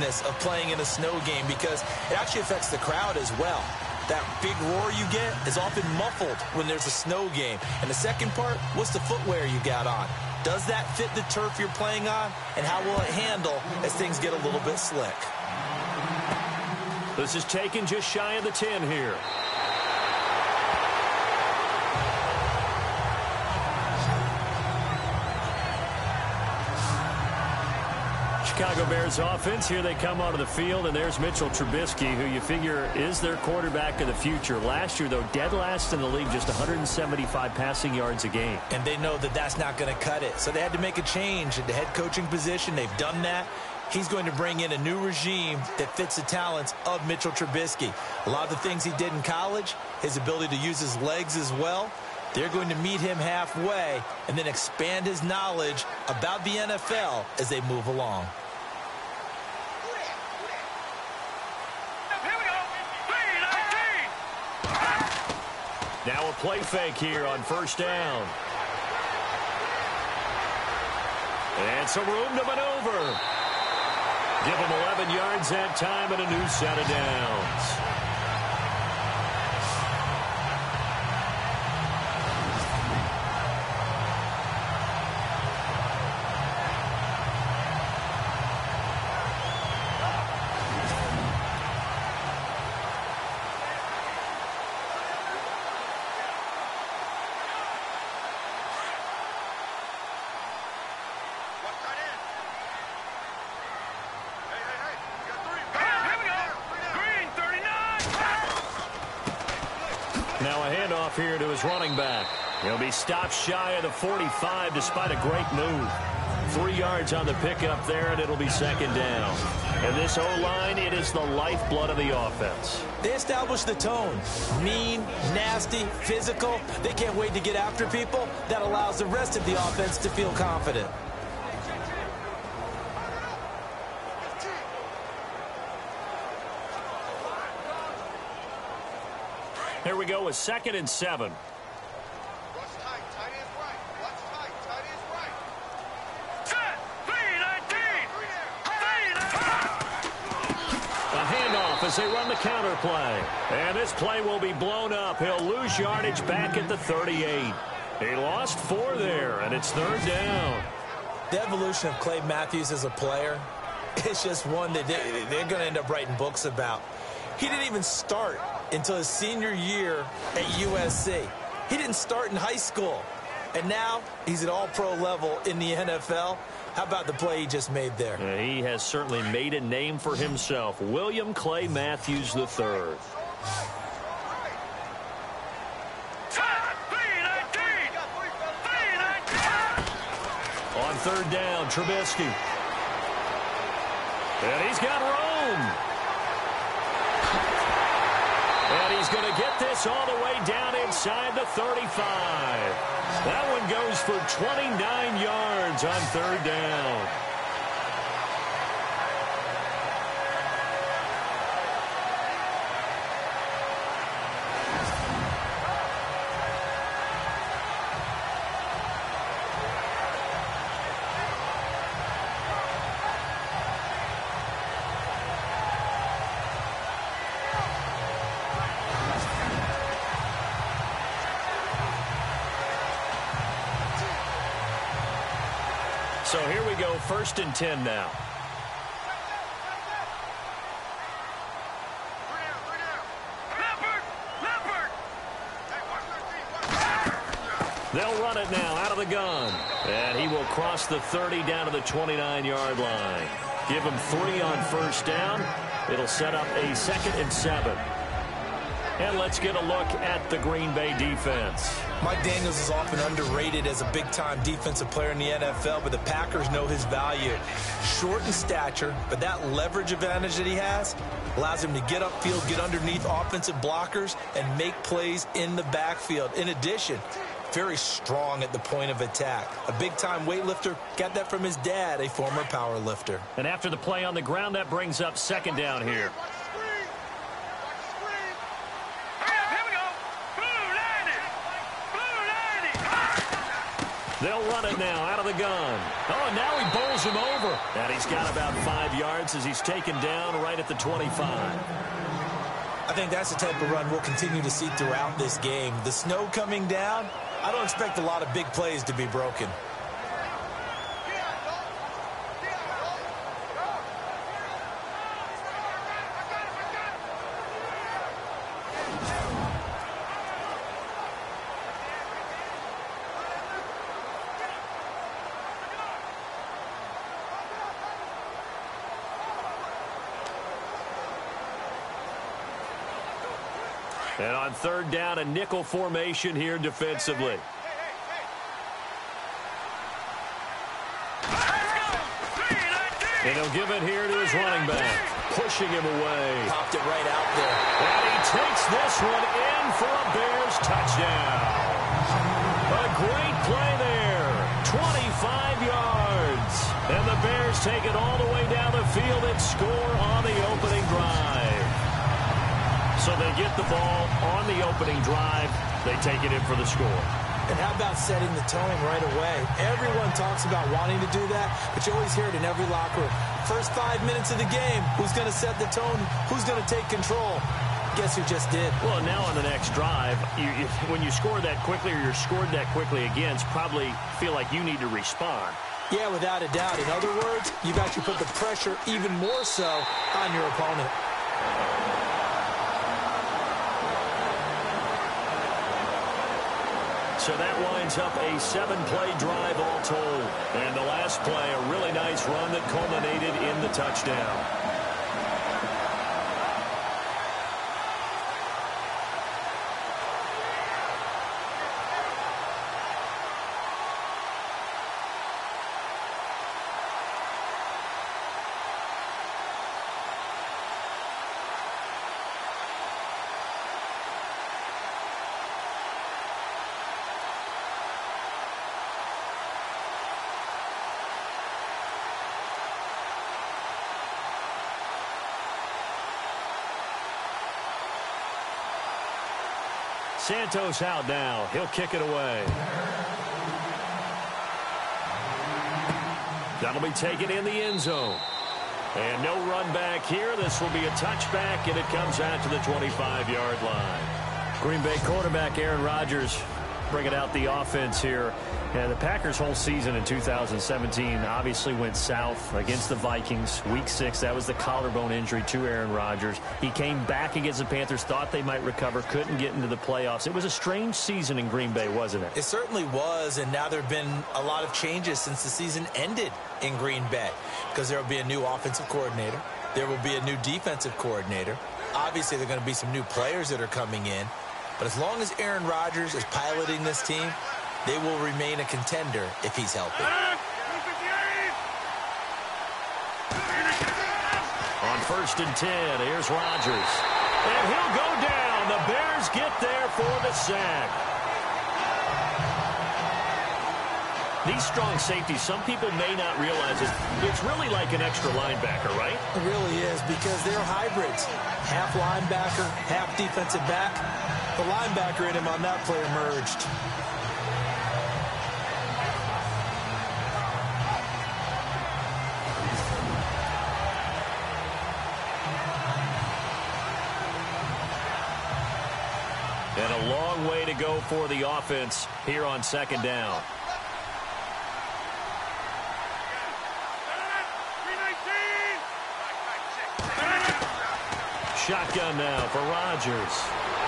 seriousness of playing in a snow game because it actually affects the crowd as well. That big roar you get is often muffled when there's a snow game. And the second part, what's the footwear you got on? Does that fit the turf you're playing on? And how will it handle as things get a little bit slick? This is taken just shy of the 10 here. Chicago Bears offense. Here they come onto the field, and there's Mitchell Trubisky, who you figure is their quarterback of the future. Last year, though, dead last in the league, just 175 passing yards a game. And they know that that's not going to cut it. So they had to make a change at the head coaching position. They've done that. He's going to bring in a new regime that fits the talents of Mitchell Trubisky. A lot of the things he did in college, his ability to use his legs as well, they're going to meet him halfway and then expand his knowledge about the NFL as they move along. Now a play fake here on first down. And some room to maneuver. Give him 11 yards that time and a new set of downs. Now a handoff here to his running back. He'll be stopped shy of the 45 despite a great move. 3 yards on the pickup there, and it'll be second down. And this O-line, it is the lifeblood of the offense. They establish the tone. Mean, nasty, physical. They can't wait to get after people. That allows the rest of the offense to feel confident. Here we go with 2nd and 7. A handoff as they run the counter play. And this play will be blown up. He'll lose yardage back at the 38. He lost 4 there, and it's 3rd down. The evolution of Clay Matthews as a player, it's just one that they're going to end up writing books about. He didn't even start until his senior year at USC. He didn't start in high school. And now he's at all-pro level in the NFL. How about the play he just made there? Yeah, he has certainly made a name for himself. William Clay Matthews III. On 3rd down, Trubisky. And he's got Rome. And he's going to get this all the way down inside the 35. That one goes for 29 yards on 3rd down. So here we go, 1st and 10 now. They'll run it now out of the gun. And he will cross the 30 down to the 29-yard line. Give him 3 on 1st down. It'll set up a 2nd and 7. And let's get a look at the Green Bay defense. Mike Daniels is often underrated as a big-time defensive player in the NFL, but the Packers know his value. Short in stature, but that leverage advantage that he has allows him to get upfield, get underneath offensive blockers, and make plays in the backfield. In addition, very strong at the point of attack. A big-time weightlifter, got that from his dad, a former power lifter. And after the play on the ground, that brings up 2nd down here. They'll run it now out of the gun. Oh, and now he bowls him over. And he's got about 5 yards as he's taken down right at the 25. I think that's the type of run we'll continue to see throughout this game. The snow coming down, I don't expect a lot of big plays to be broken. And on third down, a nickel formation here defensively. And he'll give it here to his running back, pushing him away. Popped it right out there. And he takes this one in for a Bears touchdown. A great play there, 25 yards. And the Bears take it all the way down the field and score on the opening drive. So they get the ball on the opening drive. They take it in for the score. And how about setting the tone right away? Everyone talks about wanting to do that, but you always hear it in every locker room. First 5 minutes of the game, who's going to set the tone? Who's going to take control? Guess who just did? Well, now on the next drive, when you score that quickly or you're scored that quickly again, probably feel like you need to respond. Yeah, without a doubt. In other words, you've actually put the pressure even more so on your opponent. So that winds up a 7-play drive all told. And the last play, a really nice run that culminated in the touchdown. Santos out now. He'll kick it away. That'll be taken in the end zone. And no run back here. This will be a touchback, and it comes out to the 25-yard line. Green Bay quarterback Aaron Rodgers bringing out the offense here. And the Packers' whole season in 2017 obviously went south against the Vikings. Week 6, that was the collarbone injury to Aaron Rodgers. He came back against the Panthers, thought they might recover, couldn't get into the playoffs. It was a strange season in Green Bay, wasn't it? It certainly was, and now there have been a lot of changes since the season ended in Green Bay, because there will be a new offensive coordinator. There will be a new defensive coordinator. Obviously, there are going to be some new players that are coming in. But as long as Aaron Rodgers is piloting this team, they will remain a contender if he's healthy. On 1st and 10, here's Rodgers. And he'll go down. The Bears get there for the sack. These strong safeties, some people may not realize it. It's really like an extra linebacker, right? It really is, because they're hybrids. Half linebacker, half defensive back. The linebacker in him on that play emerged. And a long way to go for the offense here on 2nd down. Shotgun now for Rodgers.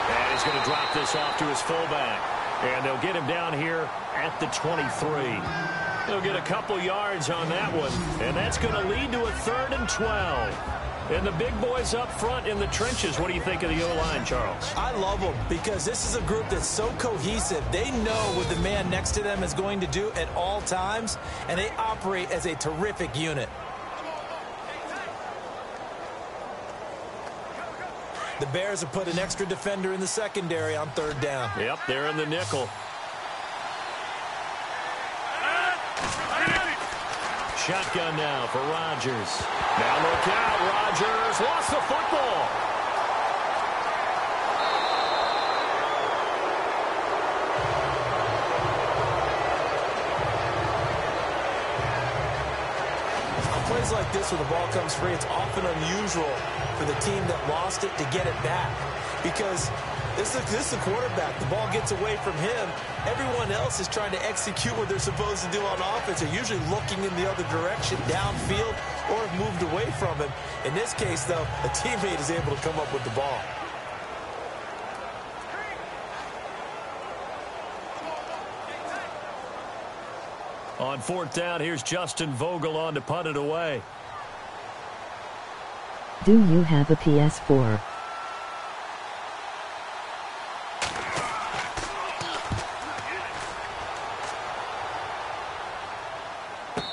And he's going to drop this off to his fullback. And they'll get him down here at the 23. They'll get a couple yards on that one. And that's going to lead to a 3rd and 12. And the big boys up front in the trenches. What do you think of the O-line, Charles? I love them, because this is a group that's so cohesive. They know what the man next to them is going to do at all times, and they operate as a terrific unit. The Bears have put an extra defender in the secondary on 3rd down. Yep, they're in the nickel. Shotgun now for Rodgers. Now look out, Rodgers lost the football. like this when the ball comes free, it's often unusual for the team that lost it to get it back. Because this is the quarterback. The ball gets away from him. Everyone else is trying to execute what they're supposed to do on offense. They're usually looking in the other direction, downfield, or have moved away from him. In this case, though, a teammate is able to come up with the ball. On 4th down, here's Justin Vogel on to punt it away. Do you have a PS4?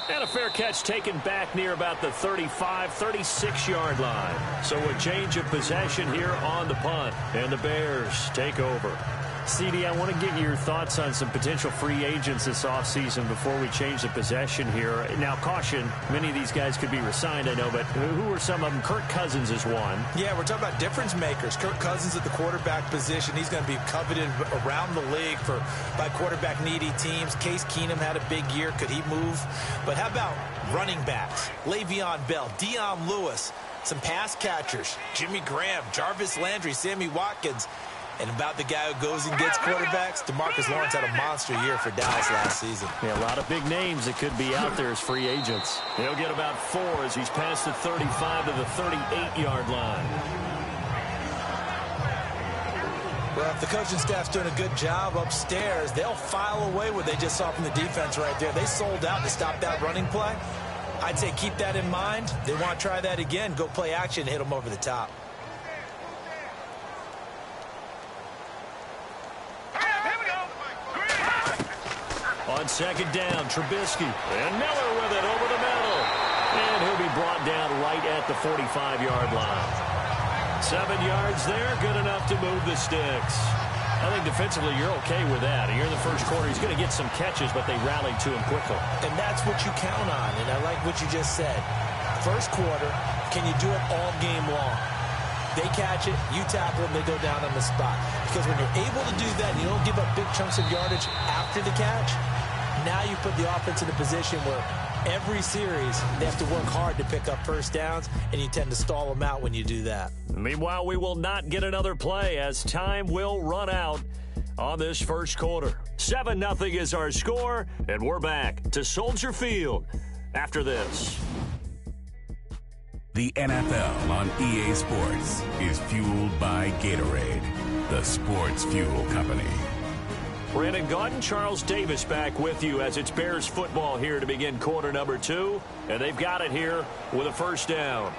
And a fair catch taken back near about the 35, 36-yard line. So a change of possession here on the punt. And the Bears take over. CD, I want to get your thoughts on some potential free agents this offseason before we change the possession here. Now, caution, many of these guys could be re-signed, I know, but who are some of them? Kirk Cousins is one. Yeah, we're talking about difference makers. Kirk Cousins at the quarterback position. He's going to be coveted around the league by quarterback-needy teams. Case Keenum had a big year. Could he move? But how about running backs? Le'Veon Bell, Dion Lewis, some pass catchers, Jimmy Graham, Jarvis Landry, Sammy Watkins. And about the guy who goes and gets quarterbacks, DeMarcus Lawrence had a monster year for Dallas last season. Yeah, a lot of big names that could be out there as free agents. He'll get about 4 as he's past the 35 to the 38-yard line. Well, if the coaching staff's doing a good job upstairs, they'll file away what they just saw from the defense right there. They sold out to stop that running play. I'd say keep that in mind. They want to try that again. Go play action and hit them over the top. On 2nd down, Trubisky. And Miller with it over the middle. And he'll be brought down right at the 45-yard line. 7 yards there, good enough to move the sticks. I think defensively you're okay with that. Here in the first quarter, he's going to get some catches, but they rallied to him quickly. And that's what you count on, and I like what you just said. First quarter, can you do it all game long? They catch it, you tackle them, they go down on the spot. Because when you're able to do that, and you don't give up big chunks of yardage after the catch, now you put the offense in a position where every series they have to work hard to pick up first downs, and you tend to stall them out when you do that. Meanwhile, we will not get another play as time will run out on this first quarter. 7-0 is our score, and we're back to Soldier Field after this. The NFL on EA Sports is fueled by Gatorade, the sports fuel company. Brandon Gaudin, Charles Davis back with you as it's Bears football here to begin quarter number 2. And they've got it here with a first down.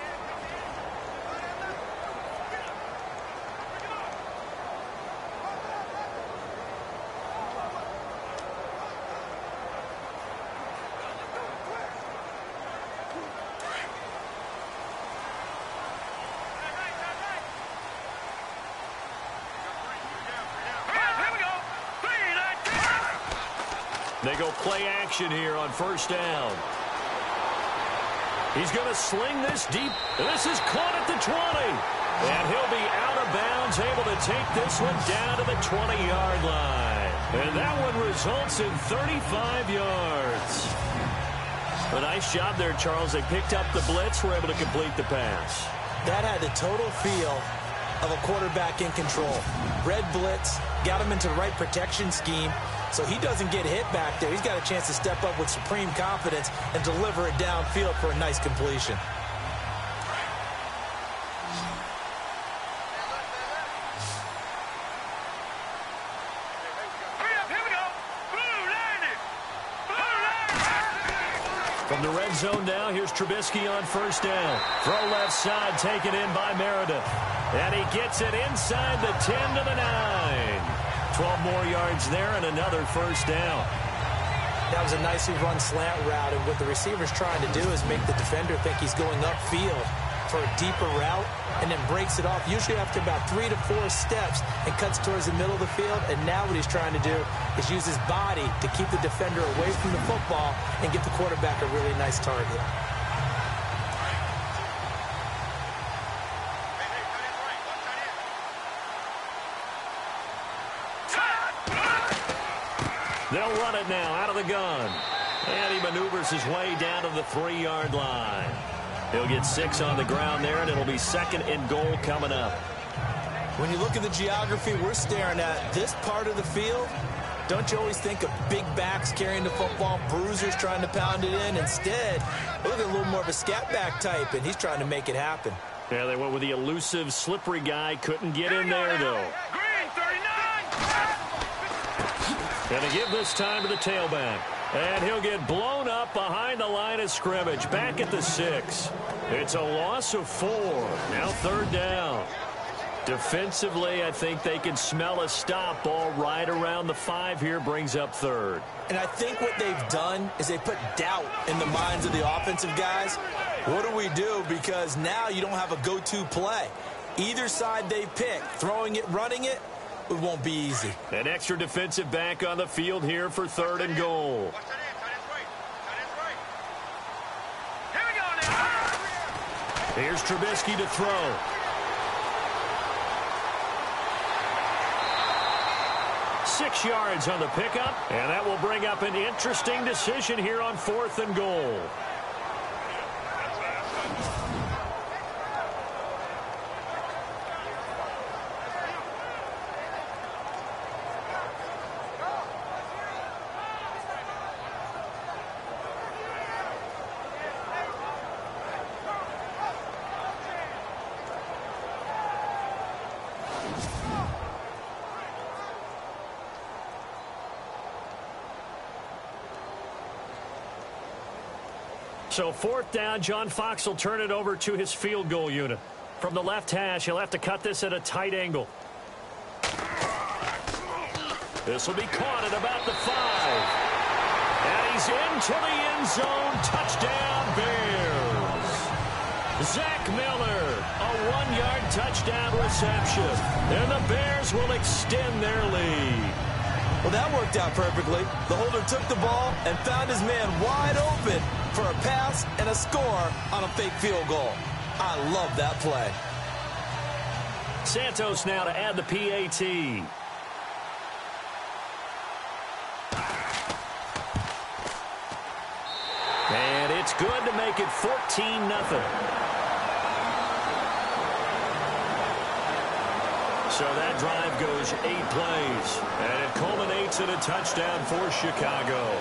They go play action here on first down. He's going to sling this deep. This is caught at the 20. And he'll be out of bounds, able to take this one down to the 20-yard line. And that one results in 35 yards. A nice job there, Charles. They picked up the blitz, were able to complete the pass. That had the total feel of a quarterback in control. Red blitz, got him into the right protection scheme, so he doesn't get hit back there. He's got a chance to step up with supreme confidence and deliver it downfield for a nice completion. From the red zone now, here's Trubisky on first down. Throw left side, taken in by Meredith. And he gets it inside the 10 to the 9. 12 more yards there and another first down. That was a nicely run slant route, and what the receiver's trying to do is make the defender think he's going upfield for a deeper route and then breaks it off, usually after about 3 to 4 steps, and cuts towards the middle of the field. And now what he's trying to do is use his body to keep the defender away from the football and get the quarterback a really nice target. They'll run it now out of the gun. And he maneuvers his way down to the 3-yard line. He'll get 6 on the ground there, and it'll be 2nd and goal coming up. When you look at the geography we're staring at, this part of the field, don't you always think of big backs carrying the football, bruisers trying to pound it in? Instead, look at a little more of a scat back type, and he's trying to make it happen. Yeah, they went with the elusive, slippery guy. Couldn't get in there, though. Green, 39! Going to give this time to the tailback. And he'll get blown up behind the line of scrimmage. Back at the 6. It's a loss of 4. Now 3rd down. Defensively, I think they can smell a stop ball right around the 5 here. Brings up 3rd. And I think what they've done is they put doubt in the minds of the offensive guys. What do we do? Because now you don't have a go-to play. Either side they pick, throwing it, running it, it won't be easy. An extra defensive back on the field here for 3rd and goal. Here's Trubisky to throw. Six yards on the pickup, and that will bring up an interesting decision here on 4th and goal. So 4th down, John Fox will turn it over to his field goal unit. From the left hash, he'll have to cut this at a tight angle. This will be caught at about the 5. And he's into the end zone. Touchdown, Bears. Zach Miller, a 1-yard touchdown reception. And the Bears will extend their lead. Well, that worked out perfectly. The holder took the ball and found his man wide open for a pass and a score on a fake field goal. I love that play. Santos now to add the PAT. And it's good to make it 14-0. So that drive goes 8 plays, and it culminates in a touchdown for Chicago.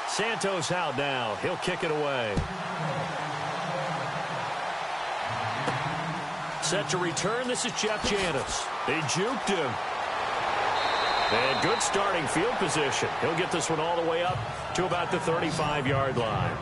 Santos out now. He'll kick it away. Set to return. This is Jeff Janis. They juked him. And good starting field position. He'll get this one all the way up to about the 35-yard line.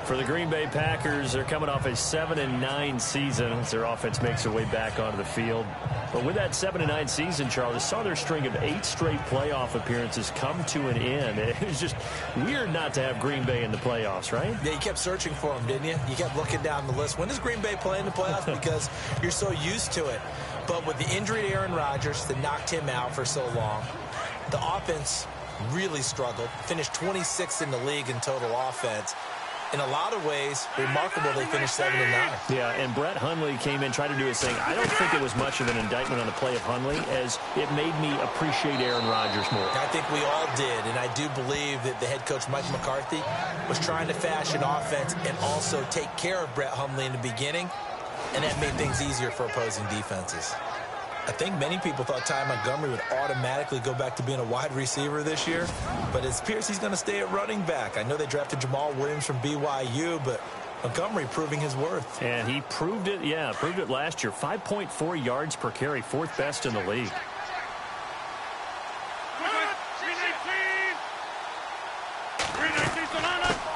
For the Green Bay Packers, they're coming off a 7-9 season as their offense makes their way back onto the field. But with that 7-9 season, Charles, saw their string of 8 straight playoff appearances come to an end. It was just weird not to have Green Bay in the playoffs, right? Yeah, you kept searching for them, didn't you? You kept looking down the list. When does Green Bay play in the playoffs? Because you're so used to it. But with the injury to Aaron Rodgers that knocked him out for so long, the offense really struggled. Finished 26th in the league in total offense. In a lot of ways, remarkable they finished 7-9. Yeah, and Brett Hundley came in, tried to do his thing. I don't think it was much of an indictment on the play of Hundley, as it made me appreciate Aaron Rodgers more. I think we all did, and I do believe that the head coach, Mike McCarthy, was trying to fashion offense and also take care of Brett Hundley in the beginning, and that made things easier for opposing defenses. I think many people thought Ty Montgomery would automatically go back to being a wide receiver this year, but it appears he's going to stay at running back. I know they drafted Jamal Williams from BYU, but Montgomery proving his worth. And he proved it, proved it last year. 5.4 yards per carry, 4th best in the league.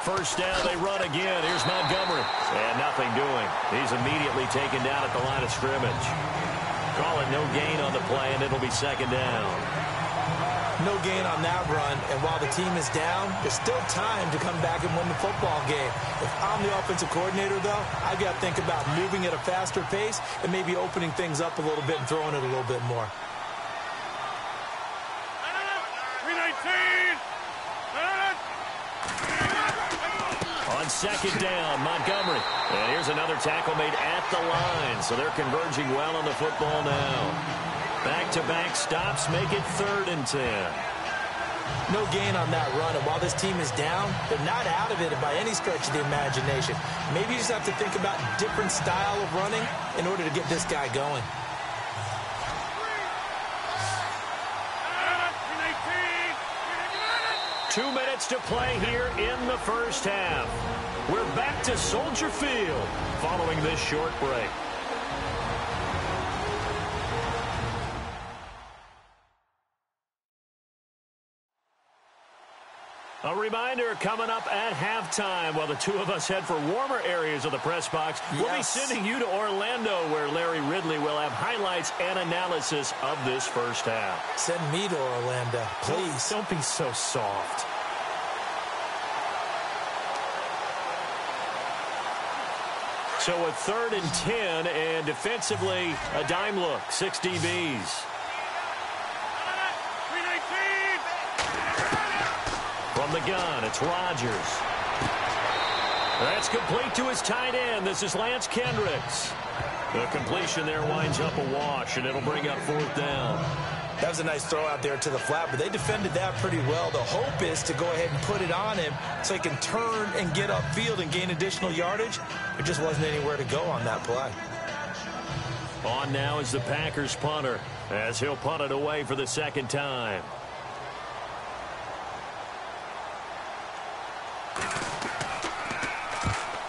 First down, they run again. Here's Montgomery. And nothing doing. He's immediately taken down at the line of scrimmage. Call it no gain on the play, and it'll be 2nd down. No gain on that run, and while the team is down, there's still time to come back and win the football game. If I'm the offensive coordinator, though, I've got to think about moving at a faster pace and maybe opening things up a little bit and throwing it a little bit more. On second down, Montgomery. And here's another tackle made at the line, so they're converging well on the football now. Back-to-back stops make it 3rd and 10. No gain on that run, and while this team is down, they're not out of it by any stretch of the imagination. Maybe you just have to think about a different style of running in order to get this guy going. Two minutes to play here in the first half. We're back to Soldier Field following this short break. A reminder coming up at halftime while the two of us head for warmer areas of the press box. Yes. We'll be sending you to Orlando where Larry Ridley will have highlights and analysis of this first half. Send me to Orlando, please. Don't be so soft. So a 3rd and 10, and defensively a dime look, 6 DBs. From the gun, it's Rodgers. That's complete to his tight end. This is Lance Kendricks. The completion there winds up a wash, and it'll bring up 4th down. That was a nice throw out there to the flat, but they defended that pretty well. The hope is to go ahead and put it on him so he can turn and get upfield and gain additional yardage. There just wasn't anywhere to go on that play. On now is the Packers punter as he'll punt it away for the 2nd time.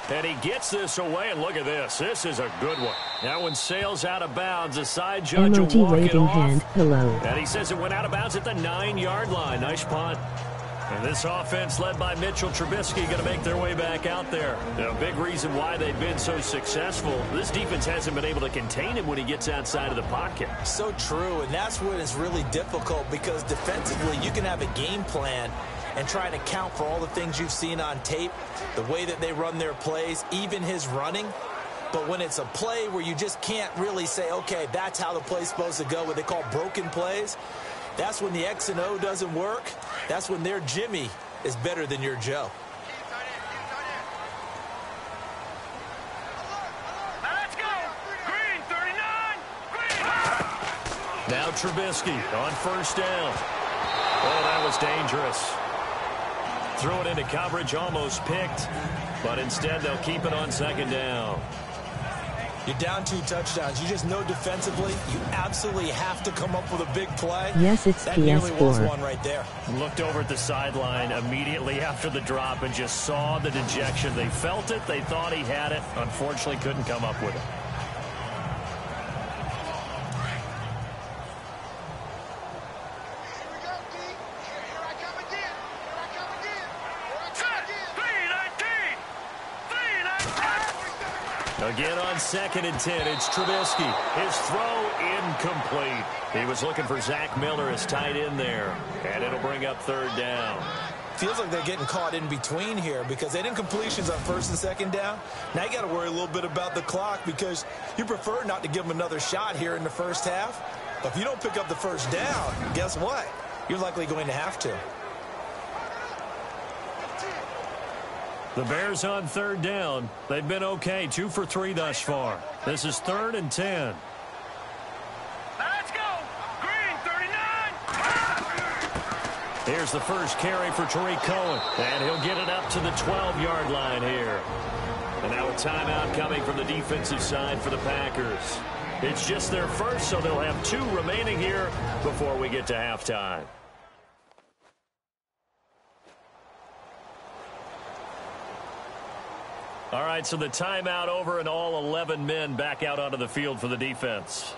And he gets this away, and look at this. This is a good one. That one sails out of bounds. The side judge will walk it off. Hand, hello. And he says it went out of bounds at the 9-yard line. Nice punt. And this offense led by Mitchell Trubisky going to make their way back out there. A big reason why they've been so successful. This defense hasn't been able to contain him when he gets outside of the pocket. So true, and that's what is really difficult because defensively you can have a game plan and try to account for all the things you've seen on tape, the way that they run their plays, even his running. But when it's a play where you just can't really say, okay, that's how the play's supposed to go, what they call broken plays, that's when the X and O doesn't work. That's when their Jimmy is better than your Joe. Let's go. Green, 39. Green. Now Trubisky on 1st down. Oh, that was dangerous. Threw it into coverage, almost picked, but instead they'll keep it on 2nd down. You're down 2 touchdowns. You just know defensively you absolutely have to come up with a big play. Yes, it's that nearly was PS4. one right there. Looked over at the sideline immediately after the drop and just saw the dejection. They felt it. They thought he had it. Unfortunately, couldn't come up with it. Again on 2nd and 10, it's Trubisky. His throw incomplete. He was looking for Zach Miller as tight end there, and it'll bring up 3rd down. Feels like they're getting caught in between here because they didn't completions on 1st and 2nd down. Now you got to worry a little bit about the clock because you prefer not to give them another shot here in the first half. But if you don't pick up the 1st down, guess what? You're likely going to have to. The Bears on 3rd down. They've been okay, 2 for 3 thus far. This is 3rd and 10. Let's go. Green, 39. Here's the first carry for Tariq Cohen, and he'll get it up to the 12-yard line here. And now a timeout coming from the defensive side for the Packers. It's just their first, so they'll have 2 remaining here before we get to halftime. All right, so the timeout over and all 11 men back out onto the field for the defense.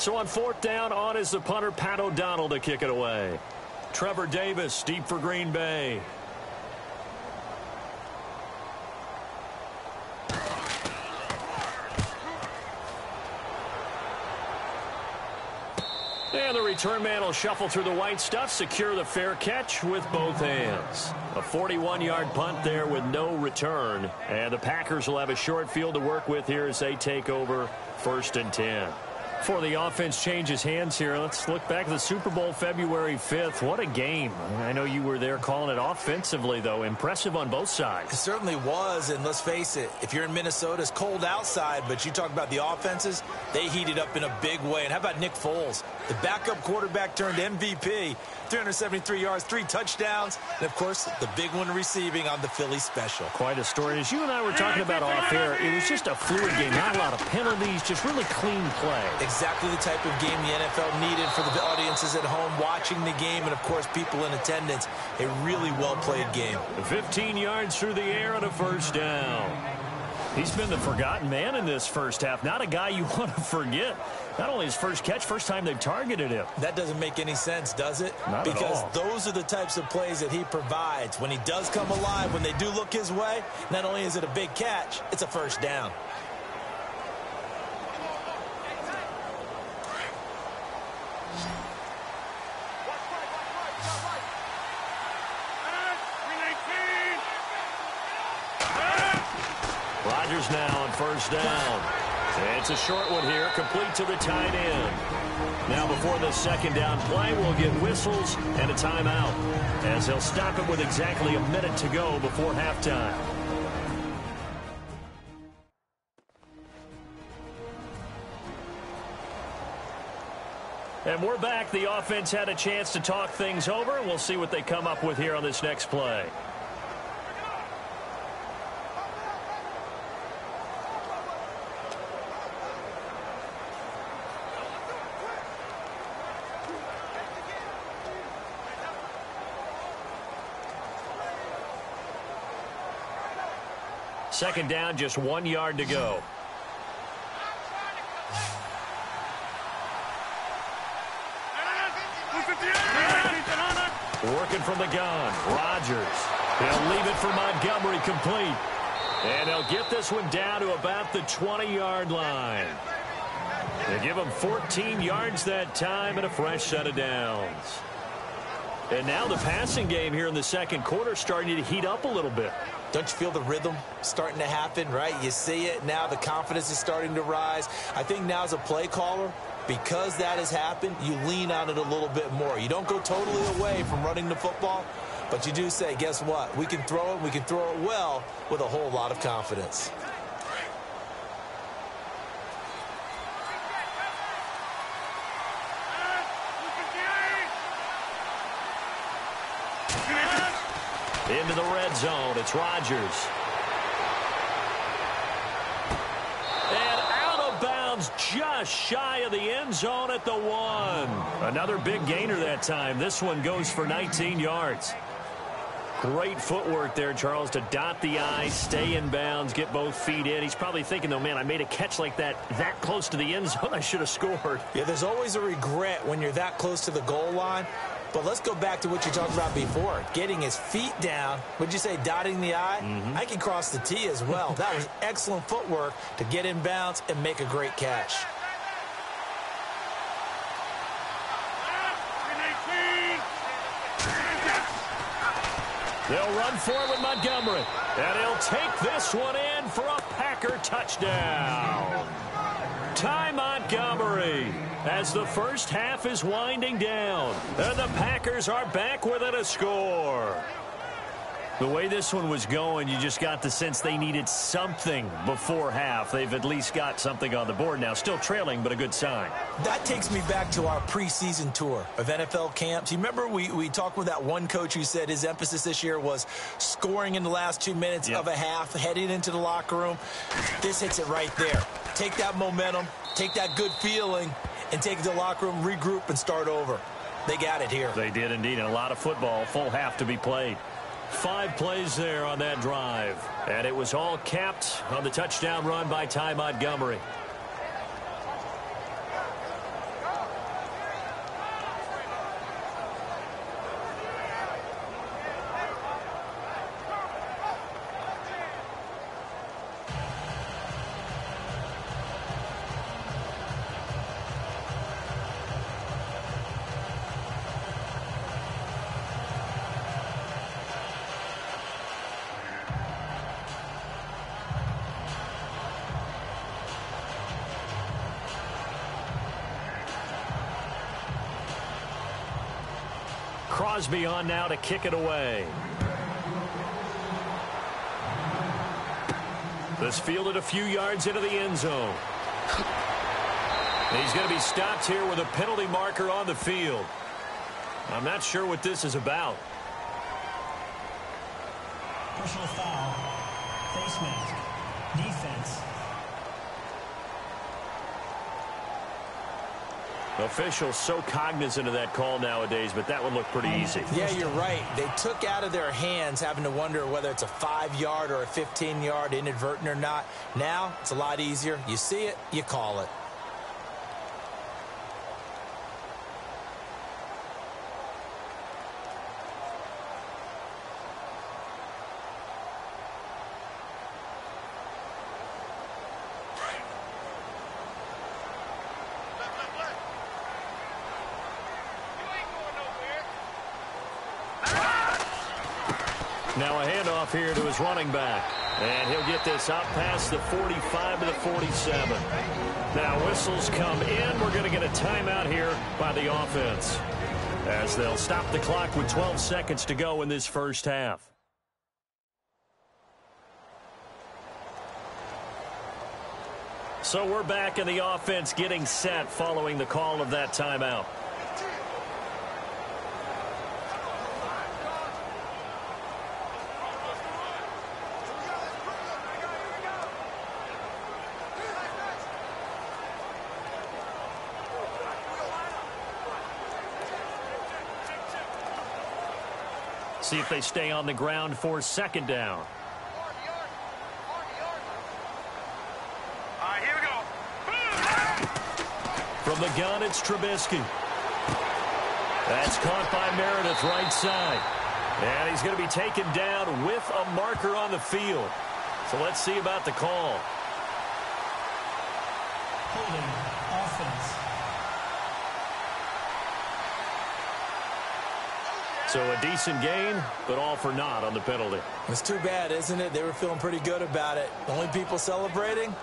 So on 4th down, on is the punter, Pat O'Donnell, to kick it away. Trevor Davis, deep for Green Bay. And the return man will shuffle through the white stuff, secure the fair catch with both hands. A 41-yard punt there with no return. And the Packers will have a short field to work with here as they take over 1st and 10. Before the offense changes hands here, let's look back at the Super Bowl February 5th. What a game. I know you were there calling it offensively, though. Impressive on both sides. It certainly was, and let's face it, if you're in Minnesota, it's cold outside, but you talk about the offenses, they heated up in a big way. And how about Nick Foles? The backup quarterback turned MVP, 373 yards, 3 touchdowns, and, of course, the big one receiving on the Philly special. Quite a story. As you and I were talking about off air, it was just a fluid game. Not a lot of penalties, just really clean play. Exactly the type of game the NFL needed for the audiences at home watching the game and, of course, people in attendance. A really well-played game. 15 yards through the air and a 1st down. He's been the forgotten man in this first half. Not a guy you want to forget. Not only his first catch, first time they've targeted him. That doesn't make any sense, does it? Not at all. Because those are the types of plays that he provides. When he does come alive, when they do look his way, not only is it a big catch, it's a 1st down. Rodgers now on 1st down. It's a short one here, complete to the tight end. Now before the 2nd down play, we'll get whistles and a timeout, as they'll stop it with exactly a minute to go before halftime. And we're back. The offense had a chance to talk things over, and we'll see what they come up with here on this next play. Second down, just 1 yard to go. Working from the gun, Rodgers. He'll leave it for Montgomery, complete. And he'll get this one down to about the 20-yard line. They give him 14 yards that time and a fresh set of downs. And now the passing game here in the 2nd quarter starting to heat up a little bit. Don't you feel the rhythm starting to happen, right? You see it now. The confidence is starting to rise. I think now as a play caller, because that has happened, you lean on it a little bit more. You don't go totally away from running the football, but you do say, guess what? We can throw it. We can throw it well with a whole lot of confidence. Into the red zone, it's Rodgers. And out of bounds, just shy of the end zone at the 1. Another big gainer that time. This one goes for 19 yards. Great footwork there, Charles, to dot the I, stay in bounds, get both feet in. He's probably thinking, though, man, I made a catch like that close to the end zone. I should have scored. Yeah, there's always a regret when you're that close to the goal line. But let's go back to what you talked about before. Getting his feet down. Would you say dotting the I? I can cross the T as well. That was excellent footwork to get in bounds and make a great catch. They'll run forward with Montgomery. And he'll take this one in for a Packer touchdown. Ty Montgomery, as the first half is winding down. And the Packers are back within a score. The way this one was going, you just got the sense they needed something before half. They've at least got something on the board now. Still trailing, but a good sign. That takes me back to our preseason tour of NFL camps. You remember we talked with that one coach who said his emphasis this year was scoring in the last 2 minutes of a half, heading into the locker room. This hits it right there. Take that momentum, take that good feeling, and take it to the locker room, regroup, and start over. They got it here. They did indeed, and a lot of football, full half to be played. 5 plays there on that drive. And it was all capped on the touchdown run by Ty Montgomery. Crosby on now to kick it away. This fielded a few yards into the end zone. He's going to be stopped here with a penalty marker on the field. I'm not sure what this is about. Personal foul. Face mask. Defense. Officials so cognizant of that call nowadays, but that one looked pretty easy. Yeah, you're right. They took out of their hands having to wonder whether it's a 5-yard or a 15-yard inadvertent or not. Now, it's a lot easier. You see it, you call it. Now a handoff here to his running back. And he'll get this out past the 45 to the 47. Now whistles come in. We're going to get a timeout here by the offense, as they'll stop the clock with 12 seconds to go in this first half. So we're back in the offense getting set following the call of that timeout. See if they stay on the ground for second down. Here we go. From the gun, it's Trubisky. That's caught by Meredith, right side. And he's going to be taken down with a marker on the field. So let's see about the call. Holding. Offense. So a decent gain, but all for naught on the penalty. It's too bad, isn't it? They were feeling pretty good about it. The only people celebrating,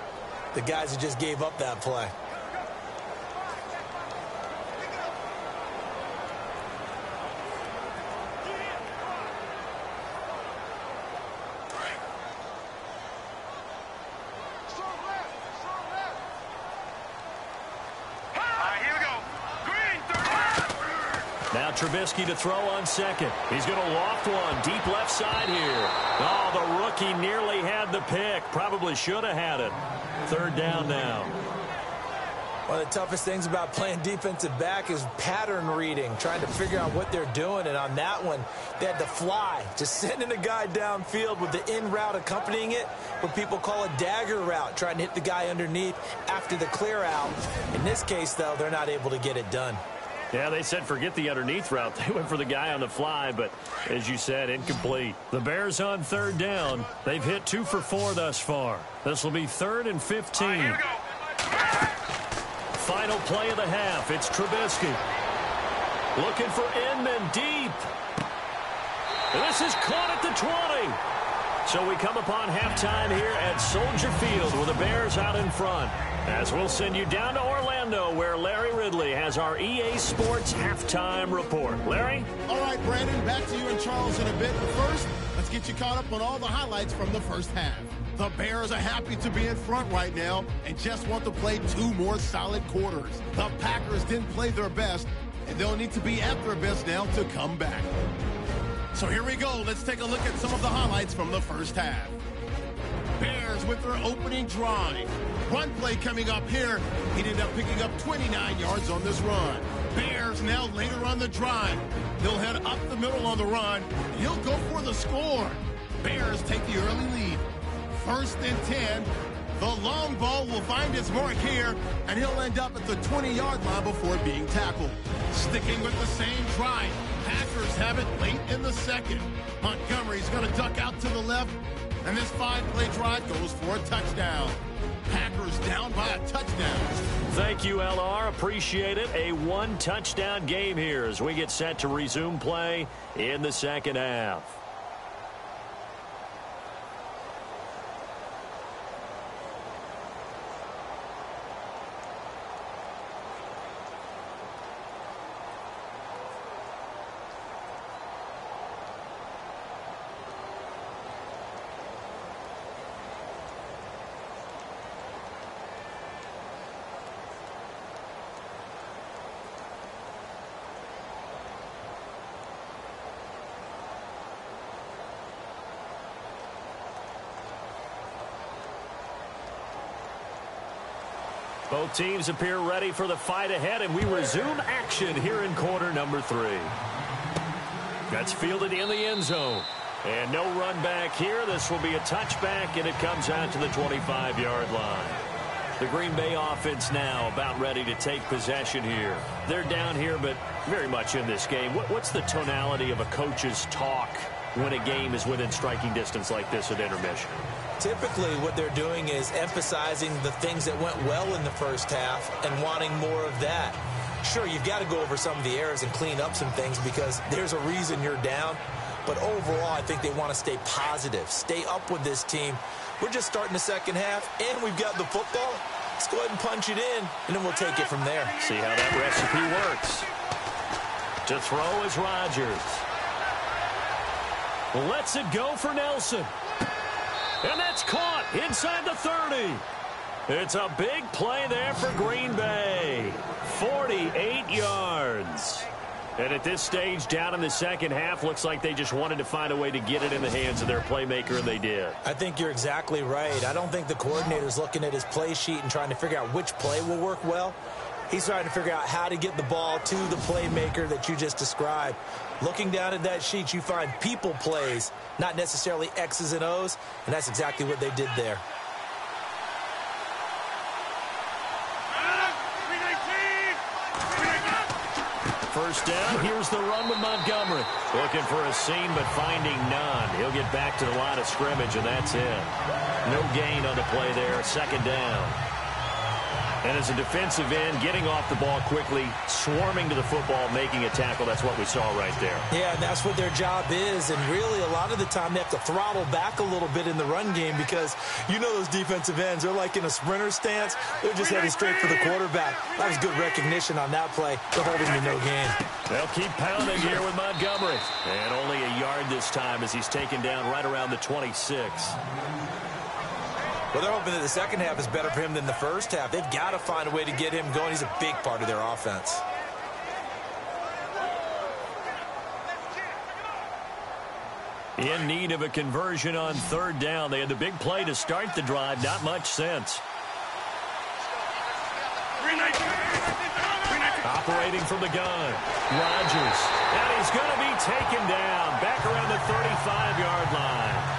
the guys who just gave up that play. Now Trubisky to throw on second. He's going to loft one deep left side here. Oh, the rookie nearly had the pick. Probably should have had it. Third down now. One of the toughest things about playing defensive back is pattern reading, trying to figure out what they're doing. And on that one, they had to fly, just sending a guy downfield with the in route accompanying it, what people call a dagger route, trying to hit the guy underneath after the clear out. In this case, though, they're not able to get it done. Yeah, they said forget the underneath route. They went for the guy on the fly, but as you said, incomplete. The Bears on third down. They've hit 2 for 4 thus far. This will be 3rd and 15. Here we go. Final play of the half. It's Trubisky. Looking for Inman deep. This is caught at the 20. So we come upon halftime here at Soldier Field with the Bears out in front. As we'll send you down to Orlando, where Larry Ridley has our EA Sports halftime report. Larry? All right, Brandon, back to you and Charles in a bit. But first, let's get you caught up on all the highlights from the first half. The Bears are happy to be in front right now and just want to play 2 more solid quarters. The Packers didn't play their best, and they'll need to be at their best now to come back. So here we go. Let's take a look at some of the highlights from the first half. Bears with their opening drive. Run play coming up here. He ended up picking up 29 yards on this run. Bears now later on the drive. They'll head up the middle on the run. He'll go for the score. Bears take the early lead. 1st and 10. The long ball will find its mark here, and he'll end up at the 20-yard line before being tackled. Sticking with the same drive. Packers have it late in the second. Montgomery's going to duck out to the left, and this 5-play drive goes for a touchdown. Packers down by a touchdown. Thank you, LR. Appreciate it. A 1-touchdown game here as we get set to resume play in the second half. Both teams appear ready for the fight ahead, and we resume action here in quarter number 3. That's fielded in the end zone. And no run back here. This will be a touchback, and it comes out to the 25-yard line. The Green Bay offense now about ready to take possession here. They're down here, but very much in this game. What's the tonality of a coach's talk when a game is within striking distance like this at intermission? Typically, what they're doing is emphasizing the things that went well in the first half and wanting more of that. Sure, you've got to go over some of the errors and clean up some things because there's a reason you're down. But overall, I think they want to stay positive, stay up with this team. We're just starting the second half, and we've got the football. Let's go ahead and punch it in, and then we'll take it from there. See how that recipe works. To throw is Rodgers. Lets it go for Nelson. And that's caught inside the 30. It's a big play there for Green Bay. 48 yards. And at this stage, down in the second half, looks like they just wanted to find a way to get it in the hands of their playmaker, and they did. I think you're exactly right. I don't think the coordinator's looking at his play sheet and trying to figure out which play will work well. He's trying to figure out how to get the ball to the playmaker that you just described. Looking down at that sheet, you find people plays, not necessarily X's and O's, and that's exactly what they did there. First down, here's the run with Montgomery. Looking for a seam, but finding none. He'll get back to the line of scrimmage, and that's it. No gain on the play there, second down. And as a defensive end, getting off the ball quickly, swarming to the football, making a tackle, that's what we saw right there. Yeah, and that's what their job is. And really, a lot of the time, they have to throttle back a little bit in the run game because you know those defensive ends, they're like in a sprinter stance. They're just heading straight for the quarterback. That was good recognition on that play. They're holding to no gain. They'll keep pounding here with Montgomery. And only a yard this time as he's taken down right around the 26. Well, they're hoping that the second half is better for him than the first half. They've got to find a way to get him going. He's a big part of their offense. In need of a conversion on third down. They had the big play to start the drive. Not much sense. Operating from the gun. Rodgers. And he's going to be taken down. Back around the 35-yard line.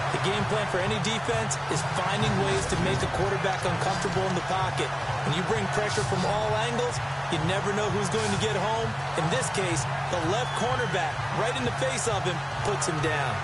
The game plan for any defense is finding ways to make a quarterback uncomfortable in the pocket. When you bring pressure from all angles, you never know who's going to get home. In this case, the left cornerback, right in the face of him, puts him down.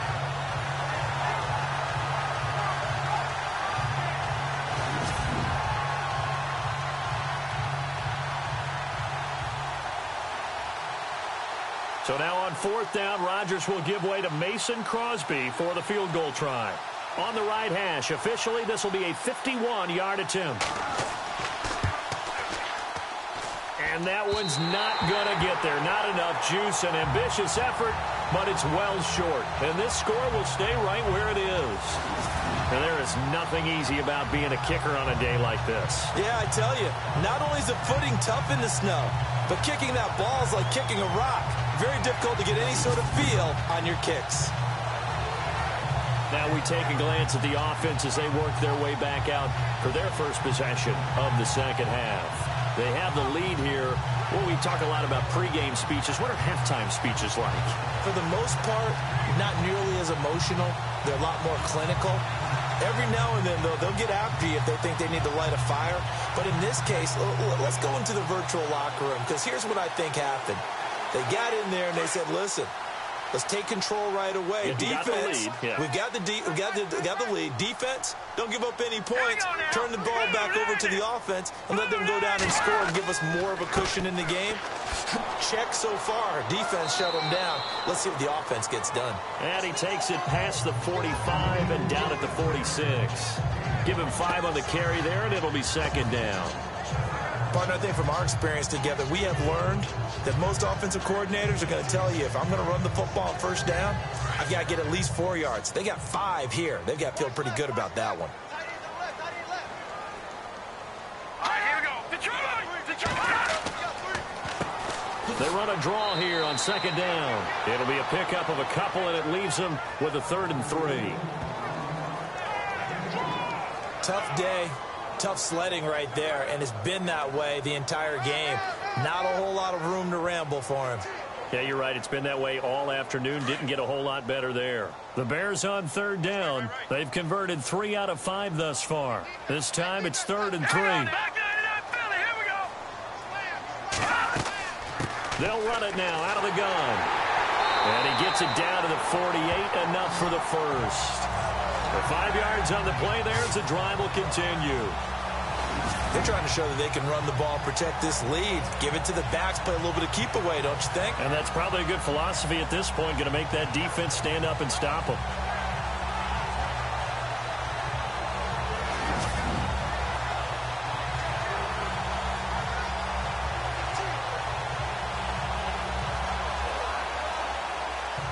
So now on fourth down, Rodgers will give way to Mason Crosby for the field goal try. On the right hash, officially, this will be a 51-yard attempt. And that one's not going to get there. Not enough juice, an ambitious effort, but it's well short. And this score will stay right where it is. And there is nothing easy about being a kicker on a day like this. Yeah, I tell you, not only is the footing tough in the snow, but kicking that ball is like kicking a rock. Very difficult to get any sort of feel on your kicks. Now we take a glance at the offense as they work their way back out for their first possession of the second half. They have the lead here. Well, we talk a lot about pregame speeches. What are halftime speeches like? For the most part, not nearly as emotional. They're a lot more clinical. Every now and then, though, they'll get after you if they think they need to light a fire. But in this case, let's go into the virtual locker room, because here's what I think happened. They got in there and they said, listen, let's take control right away. Yeah, defense, yeah. we've got the lead. Defense, don't give up any points. Turn the ball back over to the offense and let them go down and score and give us more of a cushion in the game. Check so far. Defense shut them down. Let's see what the offense gets done. And he takes it past the 45 and down at the 46. Give him 5 on the carry there, and it'll be second down. Partner, I think from our experience together, we have learned that most offensive coordinators are going to tell you, if I'm going to run the football on first down, I've got to get at least 4 yards. They got 5 here. They've got to feel pretty good about that one. All right, here we go. They run a draw here on second down. It'll be a pickup of a couple, and it leaves them with a 3rd and 3. Tough day, tough sledding right there, and it's been that way the entire game. Not a whole lot of room to ramble for him. Yeah, you're right. It's been that way all afternoon. Didn't get a whole lot better there. The Bears on third down. They've converted 3 out of 5 thus far. This time it's 3rd and 3. They'll run it now out of the gun. And he gets it down to the 48, enough for the first. For 5 yards on the play there as the drive will continue. They're trying to show that they can run the ball, protect this lead, give it to the backs, play a little bit of keep away, don't you think? And that's probably a good philosophy at this point, going to make that defense stand up and stop them.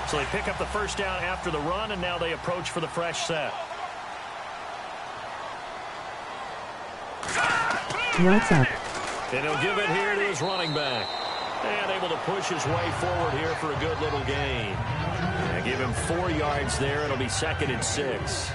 So they pick up the first down after the run, and now they approach for the fresh set. What's up? And he'll give it here to his running back. And able to push his way forward here for a good little gain. And give him 4 yards there. It'll be 2nd and 6.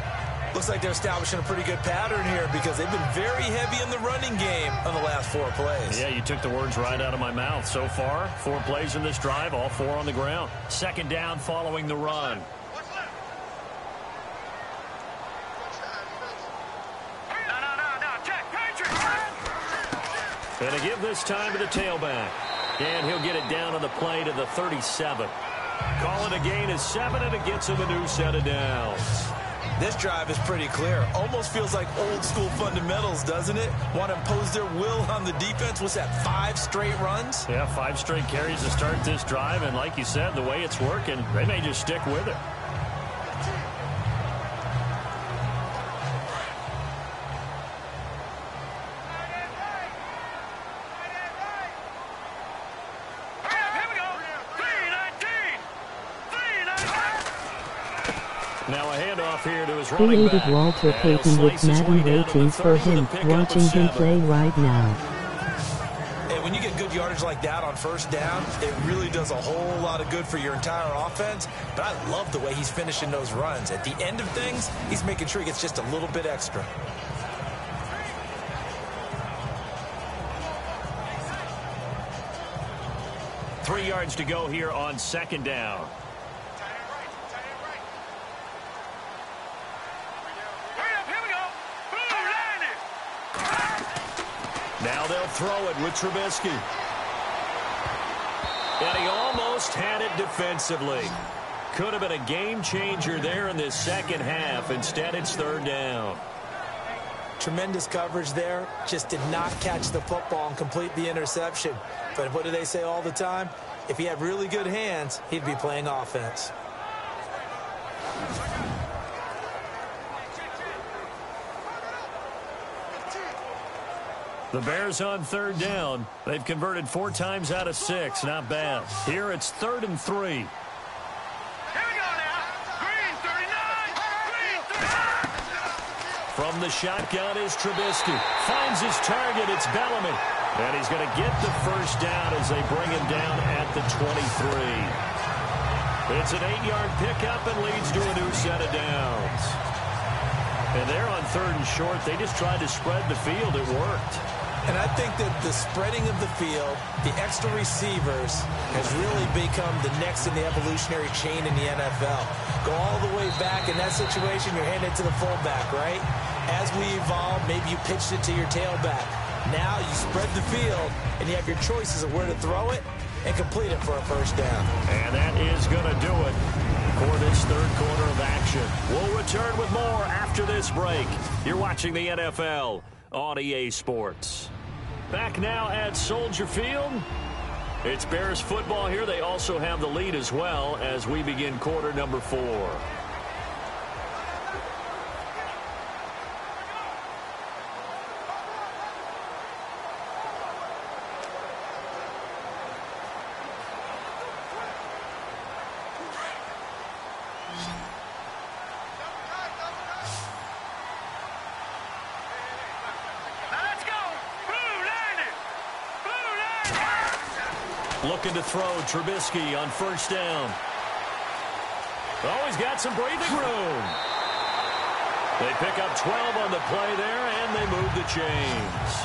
Looks like they're establishing a pretty good pattern here because they've been very heavy in the running game on the last 4 plays. Yeah, you took the words right out of my mouth. So far, 4 plays in this drive, all 4 on the ground. 2nd down following the run. And to give this time to the tailback. And he'll get it down on the play to the 37. Call it a gain of 7, and it gets him a new set of downs. This drive is pretty clear. Almost feels like old school fundamentals, doesn't it? Want to impose their will on the defense. What's that, 5 straight runs? Yeah, 5 straight carries to start this drive. And like you said, the way it's working, they may just stick with it. Now a handoff here to his running back. Created Walter Payton with Madden ratings for him, watching him play right now. And when you get good yardage like that on first down, it really does a whole lot of good for your entire offense. But I love the way he's finishing those runs. At the end of things, he's making sure he gets just a little bit extra. Three yards to go here on 2nd down. Now they'll throw it with Trubisky. And he almost had it defensively. Could have been a game changer there in this second half. Instead, it's 3rd down. Tremendous coverage there. Just did not catch the football and complete the interception. But what do they say all the time? If he had really good hands, he'd be playing offense. The Bears on 3rd down. They've converted 4 times out of 6. Not bad. Here it's 3rd and 3. Here we go now. Green 39. From the shotgun is Trubisky. Finds his target. It's Bellamy. And he's going to get the first down as they bring him down at the 23. It's an 8-yard pickup and leads to a new set of downs. And they're on 3rd and short. They just tried to spread the field. It worked. And I think that the spreading of the field, the extra receivers, has really become the next in the evolutionary chain in the NFL. Go all the way back in that situation, you're handing it to the fullback, right? As we evolve, maybe you pitched it to your tailback. Now you spread the field, and you have your choices of where to throw it and complete it for a first down. And that is going to do it for this 3rd quarter of action. We'll return with more after this break. You're watching the NFL on EA Sports. Back now at Soldier Field. It's Bears football here. They also have the lead as well as we begin quarter number 4. Looking to throw Trubisky on 1st down. Oh, he's got some breathing room. They pick up 12 on the play there, and they move the chains.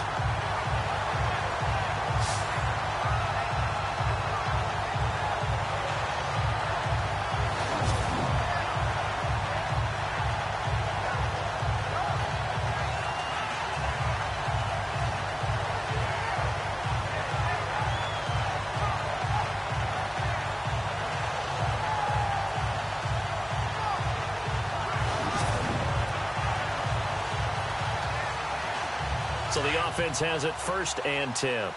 So the offense has it 1st and 10.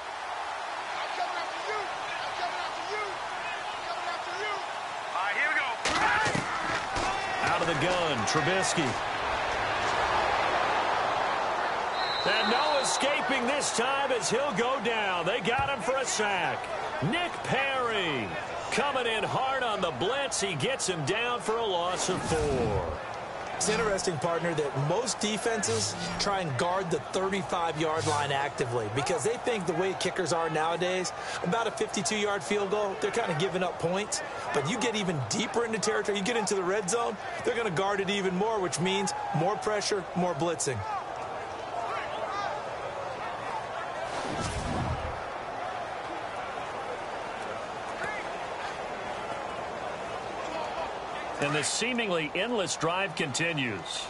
Out of the gun, Trubisky. And no escaping this time as he'll go down. They got him for a sack. Nick Perry coming in hard on the blitz. He gets him down for a loss of 4. It's interesting, partner, that most defenses try and guard the 35-yard line actively because they think the way kickers are nowadays, about a 52-yard field goal, they're kind of giving up points. But you get even deeper into territory, you get into the red zone, they're going to guard it even more, which means more pressure, more blitzing. And the seemingly endless drive continues.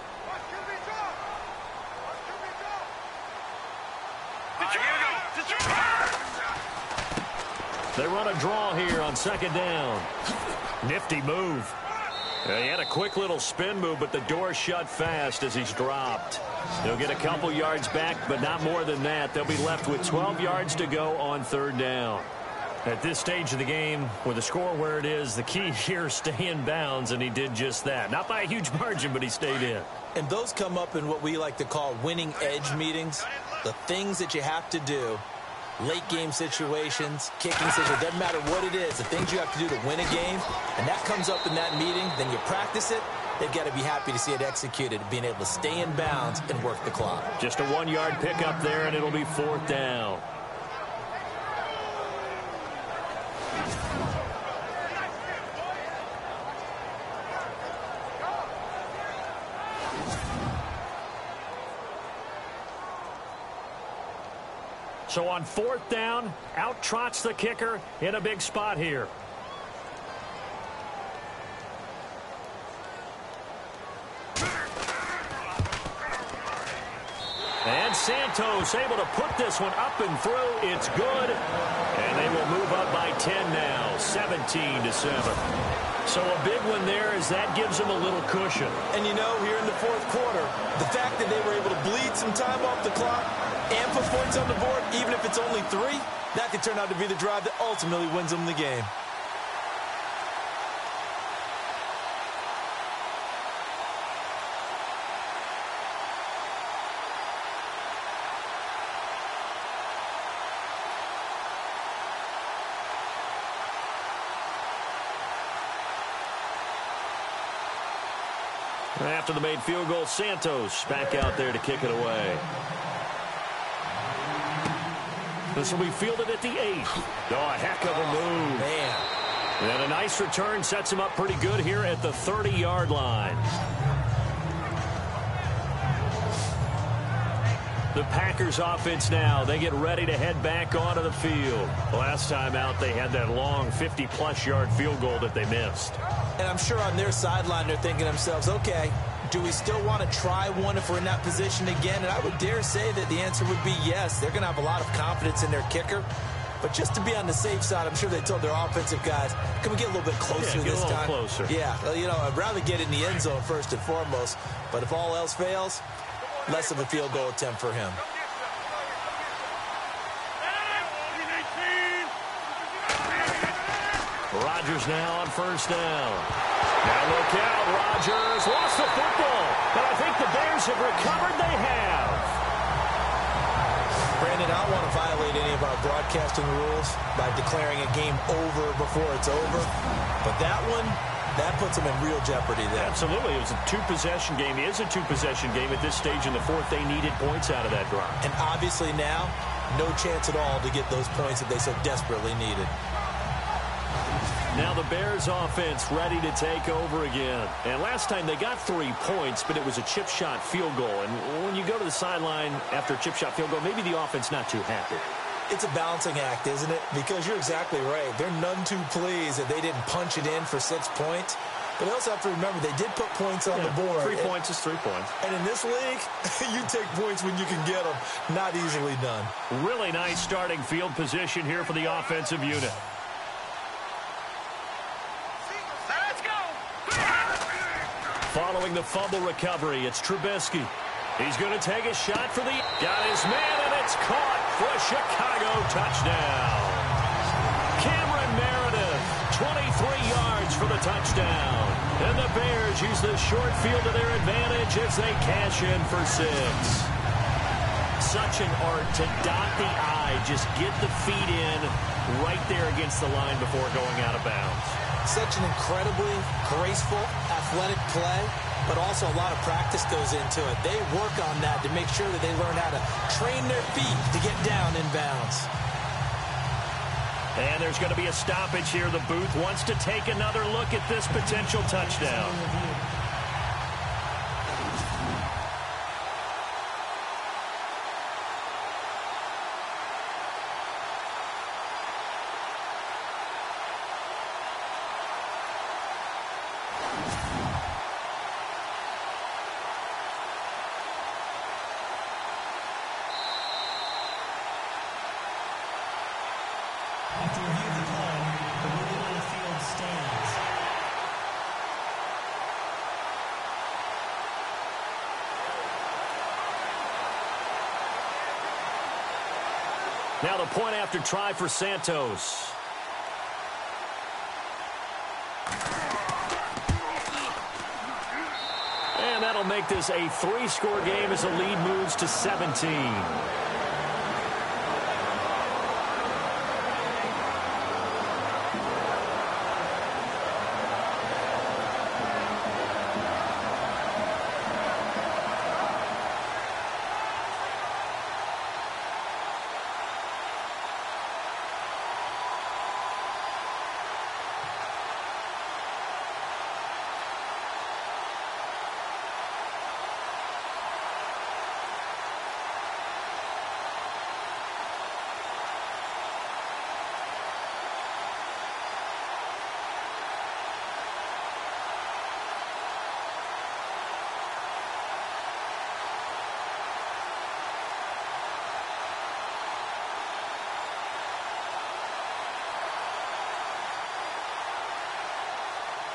They run a draw here on 2nd down. Nifty move. He had a quick little spin move, but the door shut fast as he's dropped. They'll get a couple yards back, but not more than that. They'll be left with 12 yards to go on 3rd down. At this stage of the game, with the score where it is, the key here is stay in bounds, and he did just that. Not by a huge margin, but he stayed in. And those come up in what we like to call winning edge meetings. The things that you have to do, late game situations, kicking situations, doesn't matter what it is, the things you have to do to win a game, and that comes up in that meeting, then you practice it. They've got to be happy to see it executed, being able to stay in bounds and work the clock. Just a 1-yard pickup there, and it'll be 4th down. So on 4th down, out trots the kicker in a big spot here. And Santos able to put this one up and through. It's good. And they will move up by 10 now, 17-7. So a big one there as that gives them a little cushion. And you know, here in the 4th quarter, the fact that they were able to bleed some time off the clock and put points on the board, even if it's only 3, that could turn out to be the drive that ultimately wins them the game. After the made field goal, Santos back out there to kick it away. This will be fielded at the 8. Oh, a heck of a move. Man. And a nice return sets him up pretty good here at the 30-yard line. The Packers offense now, they get ready to head back onto the field. Last time out, they had that long 50-plus yard field goal that they missed. And I'm sure on their sideline, they're thinking to themselves, okay, do we still want to try one if we're in that position again? And I would dare say that the answer would be yes. They're going to have a lot of confidence in their kicker. But just to be on the safe side, I'm sure they told their offensive guys, can we get a little bit closer this time? Get a little closer. Yeah, well, you know, I'd rather get in the end zone first and foremost. But if all else fails, less of a field goal attempt for him. Rodgers now on 1st down. Now look out, Rodgers lost the football. But I think the Bears have recovered. They have. Brandon, I don't want to violate any of our broadcasting rules by declaring a game over before it's over. But that one, that puts them in real jeopardy there. Absolutely. It was a 2-possession game. It is a 2-possession game at this stage in the 4th. They needed points out of that drive. And obviously now, no chance at all to get those points that they so desperately needed. Now the Bears offense ready to take over again. And last time they got 3 points, but it was a chip shot field goal. And when you go to the sideline after a chip shot field goal, maybe the offense not too happy. It's a balancing act, isn't it? Because you're exactly right. They're none too pleased that they didn't punch it in for 6 points. But they also have to remember they did put points on the board. 3 points is 3 points. And in this league, you take points when you can get them. Not easily done. Really nice starting field position here for the offensive unit. Let's go. Following the fumble recovery, it's Trubisky. He's going to take a shot for the... Got his man, and it's caught for a Chicago touchdown. Cameron Meredith, 23 yards for the touchdown. And the Bears use the short field to their advantage as they cash in for 6. Such an art to dot the I, just get the feet in right there against the line before going out of bounds. Such an incredibly graceful, athletic play, but also a lot of practice goes into it. They work on that to make sure that they learn how to train their feet to get down in bounds. And there's going to be a stoppage here. The booth wants to take another look at this potential touchdown. After review of the play, the ruling on the field stands. Now the point after try for Santos. And that'll make this a 3-score game as the lead moves to 17.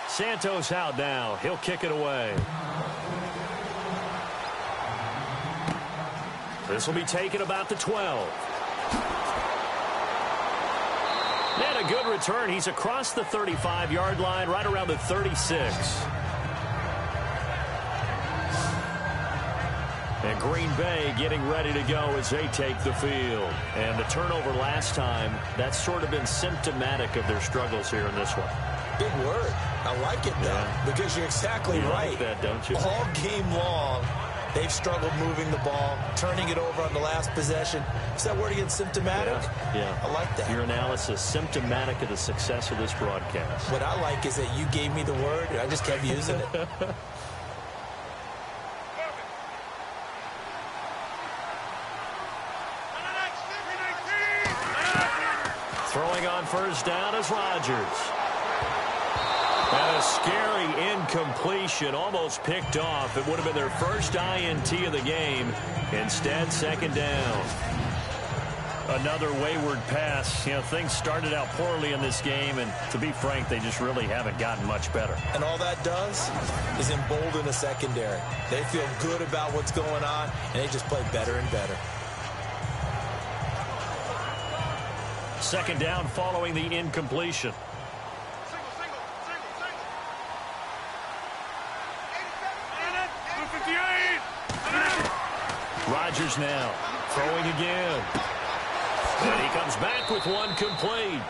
Santos out now. He'll kick it away. This will be taken about the 12. And a good return. He's across the 35-yard line, right around the 36. And Green Bay getting ready to go as they take the field. And the turnover last time, that's sort of been symptomatic of their struggles here in this one. Big word. I like it, though, because you're exactly right. Like that, don't you? All game long, they've struggled moving the ball, turning it over on the last possession. Is that word again, symptomatic? Yeah. I like that. Your analysis, symptomatic of the success of this broadcast. What I like is that you gave me the word, and I just kept using it. Throwing on first down is Rodgers. And a scary incompletion, almost picked off. It would have been their first INT of the game. Instead, second down. Another wayward pass. You know, things started out poorly in this game, and to be frank, they just really haven't gotten much better. And all that does is embolden the secondary. They feel good about what's going on, and they just play better and better. Second down following the incompletion. Rodgers now throwing again. And he comes back with one complete.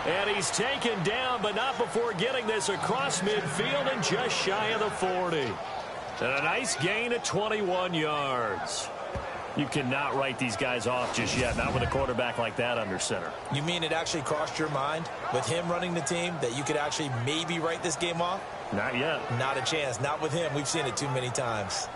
And he's taken down, but not before getting this across midfield and just shy of the 40. And a nice gain of 21 yards. You cannot write these guys off just yet, not with a quarterback like that under center. You mean it actually crossed your mind with him running the team that you could actually maybe write this game off? Not yet. Not a chance. Not with him. We've seen it too many times.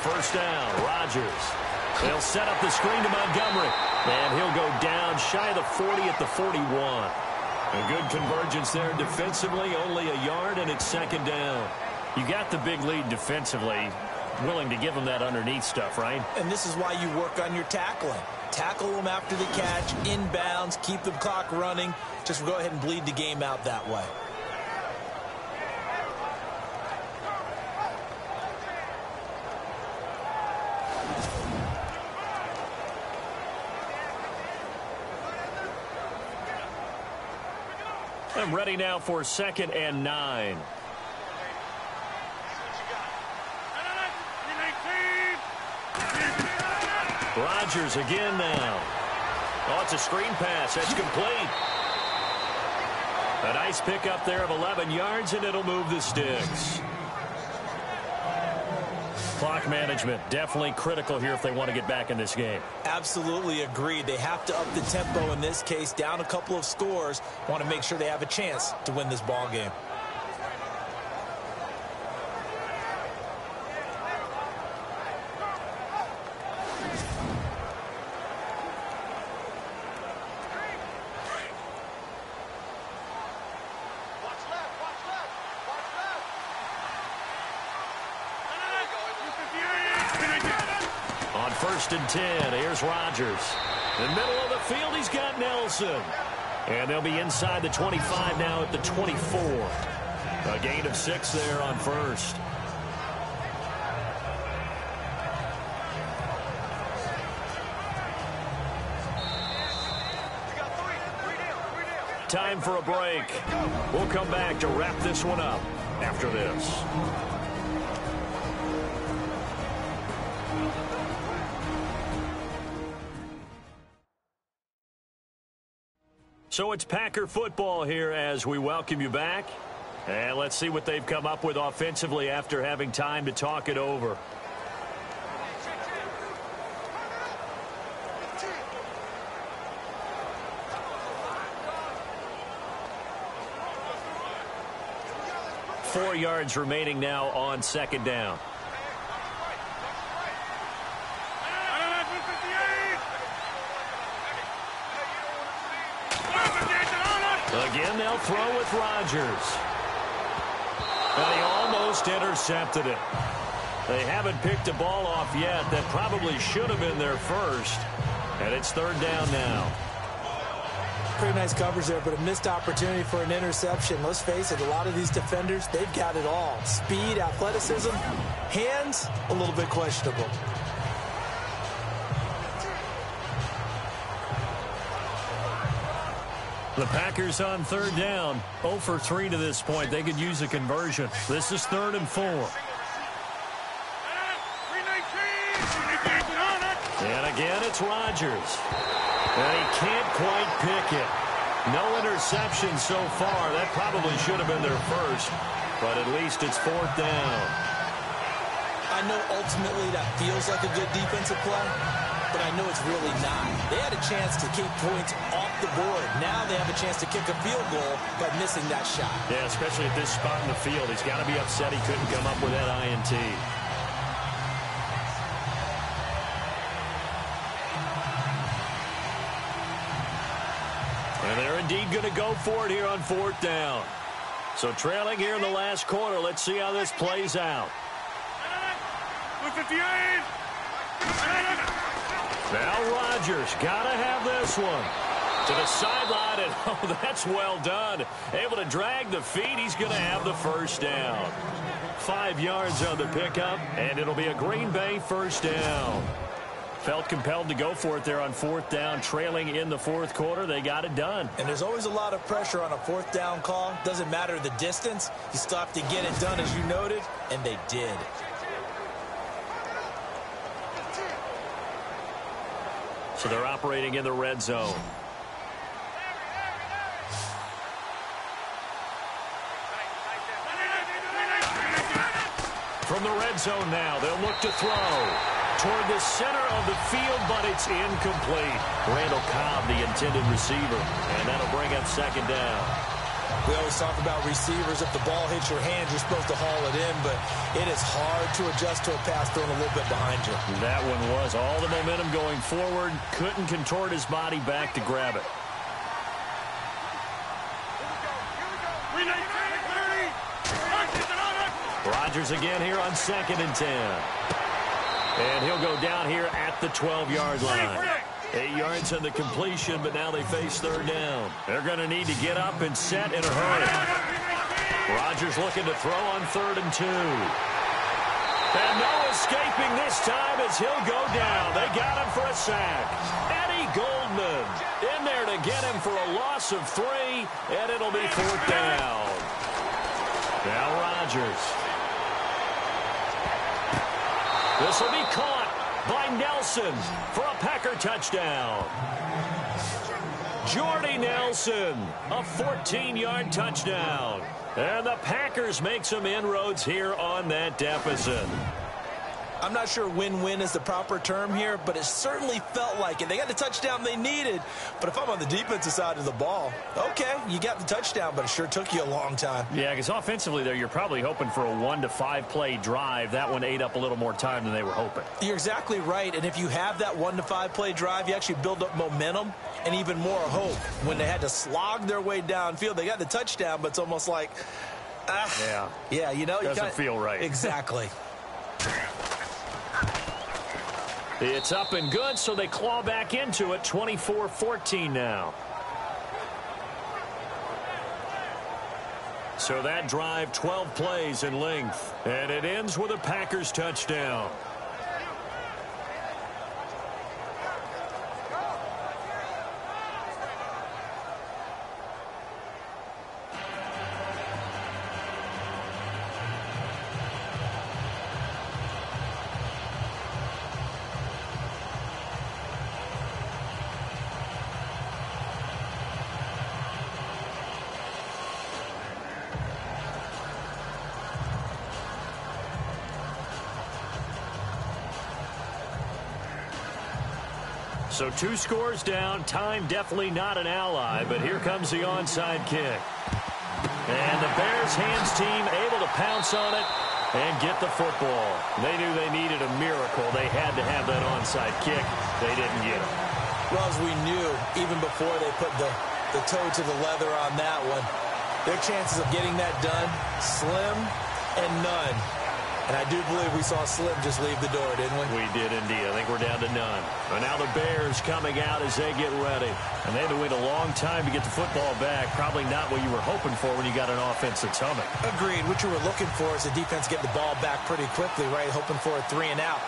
First down, Rodgers. They'll set up the screen to Montgomery. And he'll go down shy of the 40 at the 41. A good convergence there defensively, only a yard, and it's second down. You got the big lead defensively, willing to give them that underneath stuff, right? And this is why you work on your tackling. Tackle them after the catch, inbounds, keep the clock running. Just go ahead and bleed the game out that way. I'm ready now for 2nd and 9. Rodgers again now. Oh, it's a screen pass. That's complete. A nice pickup there of 11 yards, and it'll move the sticks. Clock management definitely critical here if they want to get back in this game. Absolutely agreed. They have to up the tempo in this case, down a couple of scores. Want to make sure they have a chance to win this ball game. First and 10. Here's Rodgers. In the middle of the field, he's got Nelson. And they'll be inside the 25 now at the 24. A gain of 6 there on first. Time for a break. We'll come back to wrap this one up after this. So it's Packer football here as we welcome you back. And let's see what they've come up with offensively after having time to talk it over. Four yards remaining now on second down. Again, they'll throw with Rodgers. And he almost intercepted it. They haven't picked a ball off yet. That probably should have been their first. And it's third down now. Pretty nice coverage there, but a missed opportunity for an interception. Let's face it, a lot of these defenders, they've got it all. Speed, athleticism, hands, a little bit questionable. The Packers on third down, 0 for 3 to this point. They could use a conversion. This is 3rd and 4. And again, it's Rodgers. And he can't quite pick it. No interception so far. That probably should have been their first, but at least it's 4th down. I know ultimately that feels like a good defensive play, but I know it's really not. They had a chance to keep points off the board. Now they have a chance to kick a field goal by missing that shot. Yeah, especially at this spot in the field. He's got to be upset he couldn't come up with that INT. And they're indeed going to go for it here on 4th down. So trailing here in the last quarter. Let's see how this plays out. Now Rodgers got to have this one. To the sideline, and oh, that's well done. Able to drag the feet. He's going to have the first down. 5 yards on the pickup, and it'll be a Green Bay first down. Felt compelled to go for it there on 4th down, trailing in the 4th quarter. They got it done. And there's always a lot of pressure on a 4th down call. Doesn't matter the distance. You still have to get it done, as you noted, and they did. So they're operating in the red zone. From the red zone now, they'll look to throw toward the center of the field, but it's incomplete. Randall Cobb, the intended receiver, and that'll bring up 2nd down. We always talk about receivers. If the ball hits your hands, you're supposed to haul it in, but it is hard to adjust to a pass thrown a little bit behind you. That one was all the momentum going forward. Couldn't contort his body back to grab it. Rodgers again here on 2nd and 10. And he'll go down here at the 12-yard line. 8 yards on the completion, but now they face 3rd down. They're going to need to get up and set in a hurry. Rodgers looking to throw on 3rd and 2. And no escaping this time as he'll go down. They got him for a sack. Eddie Goldman in there to get him for a loss of 3, and it'll be 4th down. Now Rodgers. This will be caught by Nelson for a Packer touchdown. Jordy Nelson, a 14-yard touchdown. And the Packers make some inroads here on that deficit. I'm not sure win-win is the proper term here, but it certainly felt like it. They got the touchdown they needed, but if I'm on the defensive side of the ball, okay, you got the touchdown, but it sure took you a long time. Yeah, because offensively there, you're probably hoping for a 1 to 5 play drive. That one ate up a little more time than they were hoping. You're exactly right, and if you have that 1 to 5 play drive, you actually build up momentum and even more hope. When they had to slog their way downfield, they got the touchdown, but it's almost like, yeah, you know, doesn't feel right. Exactly. It's up and good, so they claw back into it, 24-14 now. So that drive, 12 plays in length, and it ends with a Packers touchdown. So 2 scores down. Time definitely not an ally, but here comes the onside kick. And the Bears hands team able to pounce on it and get the football. They knew they needed a miracle. They had to have that onside kick. They didn't get it. Well, as we knew, even before they put the toe to the leather on that one, their chances of getting that done, slim and none. And I do believe we saw Slim just leave the door, didn't we? We did indeed. I think we're down to none. And now the Bears coming out as they get ready. And they had to wait a long time to get the football back. Probably not what you were hoping for when you got an offense that's humming. Agreed. What you were looking for is the defense get the ball back pretty quickly, right? Hoping for a 3 and out.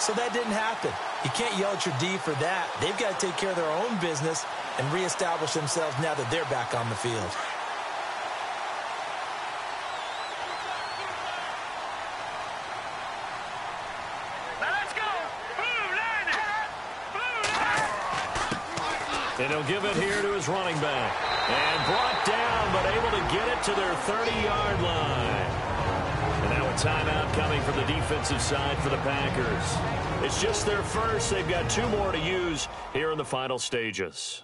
So that didn't happen. You can't yell at your D for that. They've got to take care of their own business and reestablish themselves now that they're back on the field. And he'll give it here to his running back. And brought down, but able to get it to their 30-yard line. And now a timeout coming from the defensive side for the Packers. It's just their first. They've got 2 more to use here in the final stages.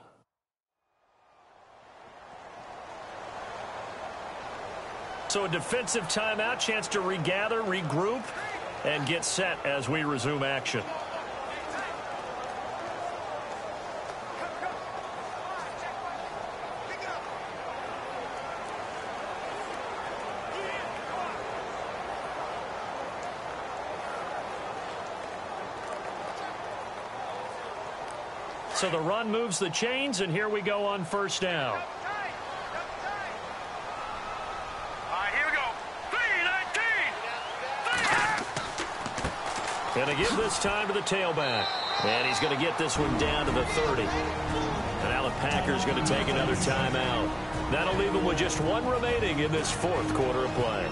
So a defensive timeout, chance to regather, regroup, and get set as we resume action. So the run moves the chains, and here we go on first down. All right, here we go. 3-19. And to give this time to the tailback. And he's going to get this one down to the 30. And now the Packers going to take another timeout. That'll leave them with just one remaining in this fourth quarter of play.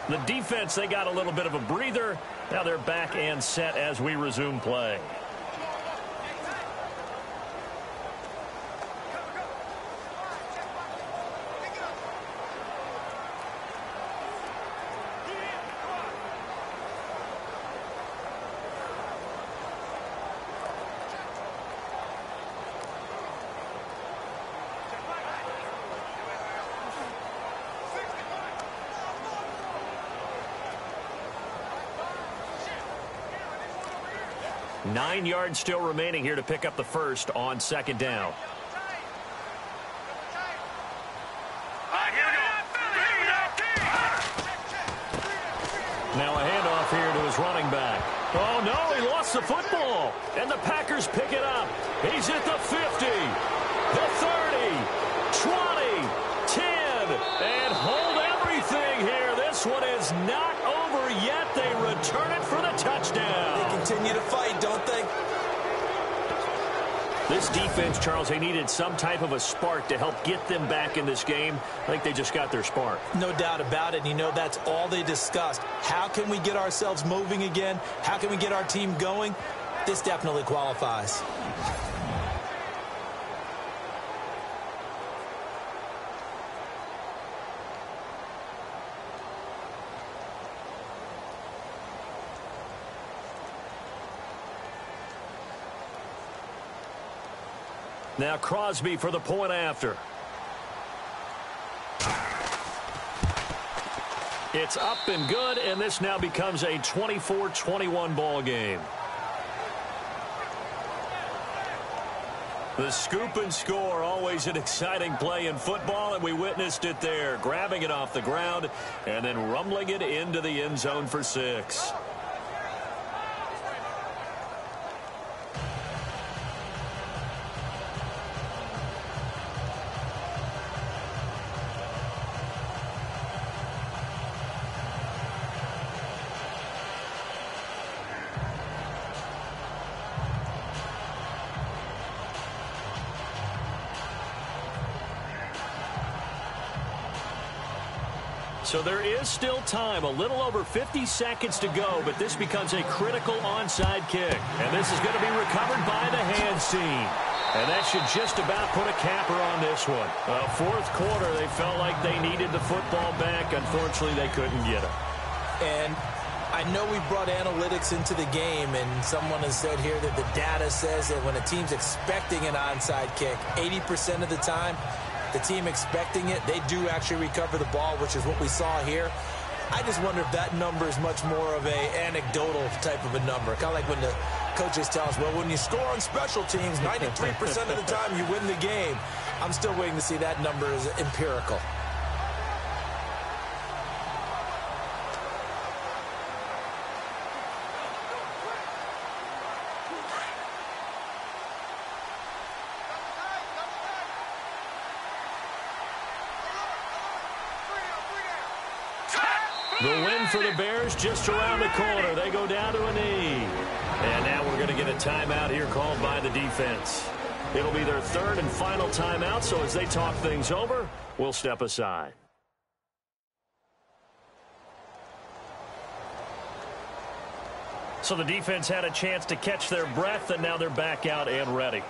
The defense, they got a little bit of a breather. Now they're back and set as we resume play. Nine yards still remaining here to pick up the first on second down. Now a handoff here to his running back. Oh, no, he lost the football. And the Packers pick it up. He's at the 50, the 30, 20, 10, and hold everything here. This one is not over yet. They return it for the touchdown. They continue to fight, don't they? This defense, Charles, they needed some type of a spark to help get them back in this game. I think they just got their spark. No doubt about it. And you know, that's all they discussed. How can we get ourselves moving again? How can we get our team going? This definitely qualifies. Now Crosby for the point after. It's up and good, and this now becomes a 24-21 ball game. The scoop and score, always an exciting play in football, and we witnessed it there, grabbing it off the ground and then rumbling it into the end zone for 6. So there is still time, a little over 50 seconds to go, but this becomes a critical onside kick. And this is going to be recovered by the hands team. And that should just about put a capper on this one. Fourth quarter, they felt like they needed the football back. Unfortunately, they couldn't get it. And I know we brought analytics into the game, and someone has said here that the data says that when a team's expecting an onside kick, 80% of the time, the team expecting it, they do actually recover the ball, which is what we saw here. I just wonder if that number is much more of a anecdotal type of a number. Kind of like when the coaches tell us, well, when you score on special teams, 93% of the time you win the game. I'm still waiting to see that number is empirical. The win for the Bears just around the corner. They go down to a knee. And now we're going to get a timeout here called by the defense. It'll be their third and final timeout, so as they talk things over, we'll step aside. So the defense had a chance to catch their breath, and now they're back out and ready.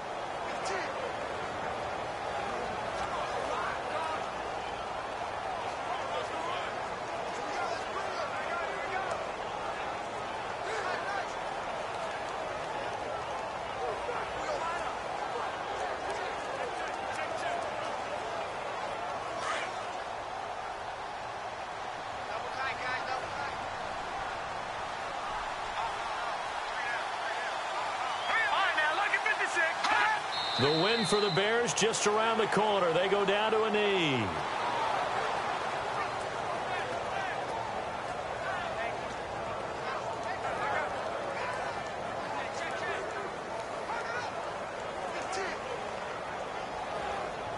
The win for the Bears just around the corner. They go down to a knee.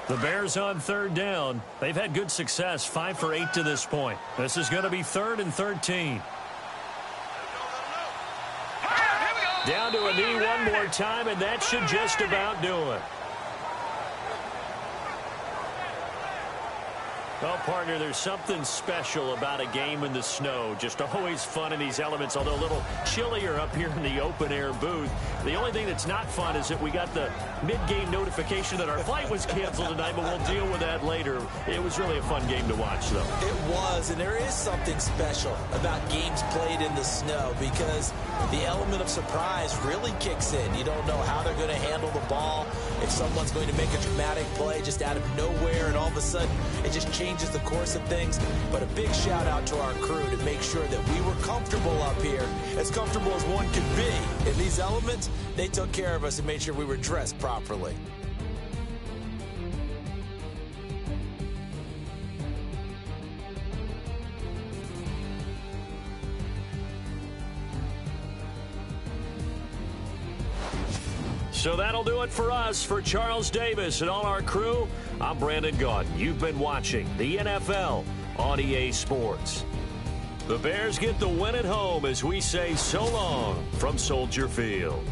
The Bears on third down. They've had good success, 5 for 8 to this point. This is going to be 3rd and 13. Down to a knee one more time, and that should just about do it. Well, partner, there's something special about a game in the snow. Just always fun in these elements, although a little chillier up here in the open-air booth. The only thing that's not fun is that we got the mid-game notification that our flight was canceled tonight, but we'll deal with that later. It was really a fun game to watch, though. It was, and there is something special about games played in the snow because the element of surprise really kicks in. You don't know how they're going to handle the ball, if someone's going to make a dramatic play just out of nowhere, and all of a sudden it just changes the course of things. But a big shout out to our crew to make sure that we were comfortable up here, as comfortable as one could be. In these elements, they took care of us and made sure we were dressed properly. So that'll do it for us. For Charles Davis and all our crew, I'm Brandon Gaudin. You've been watching the NFL on EA Sports. The Bears get the win at home as we say so long from Soldier Field.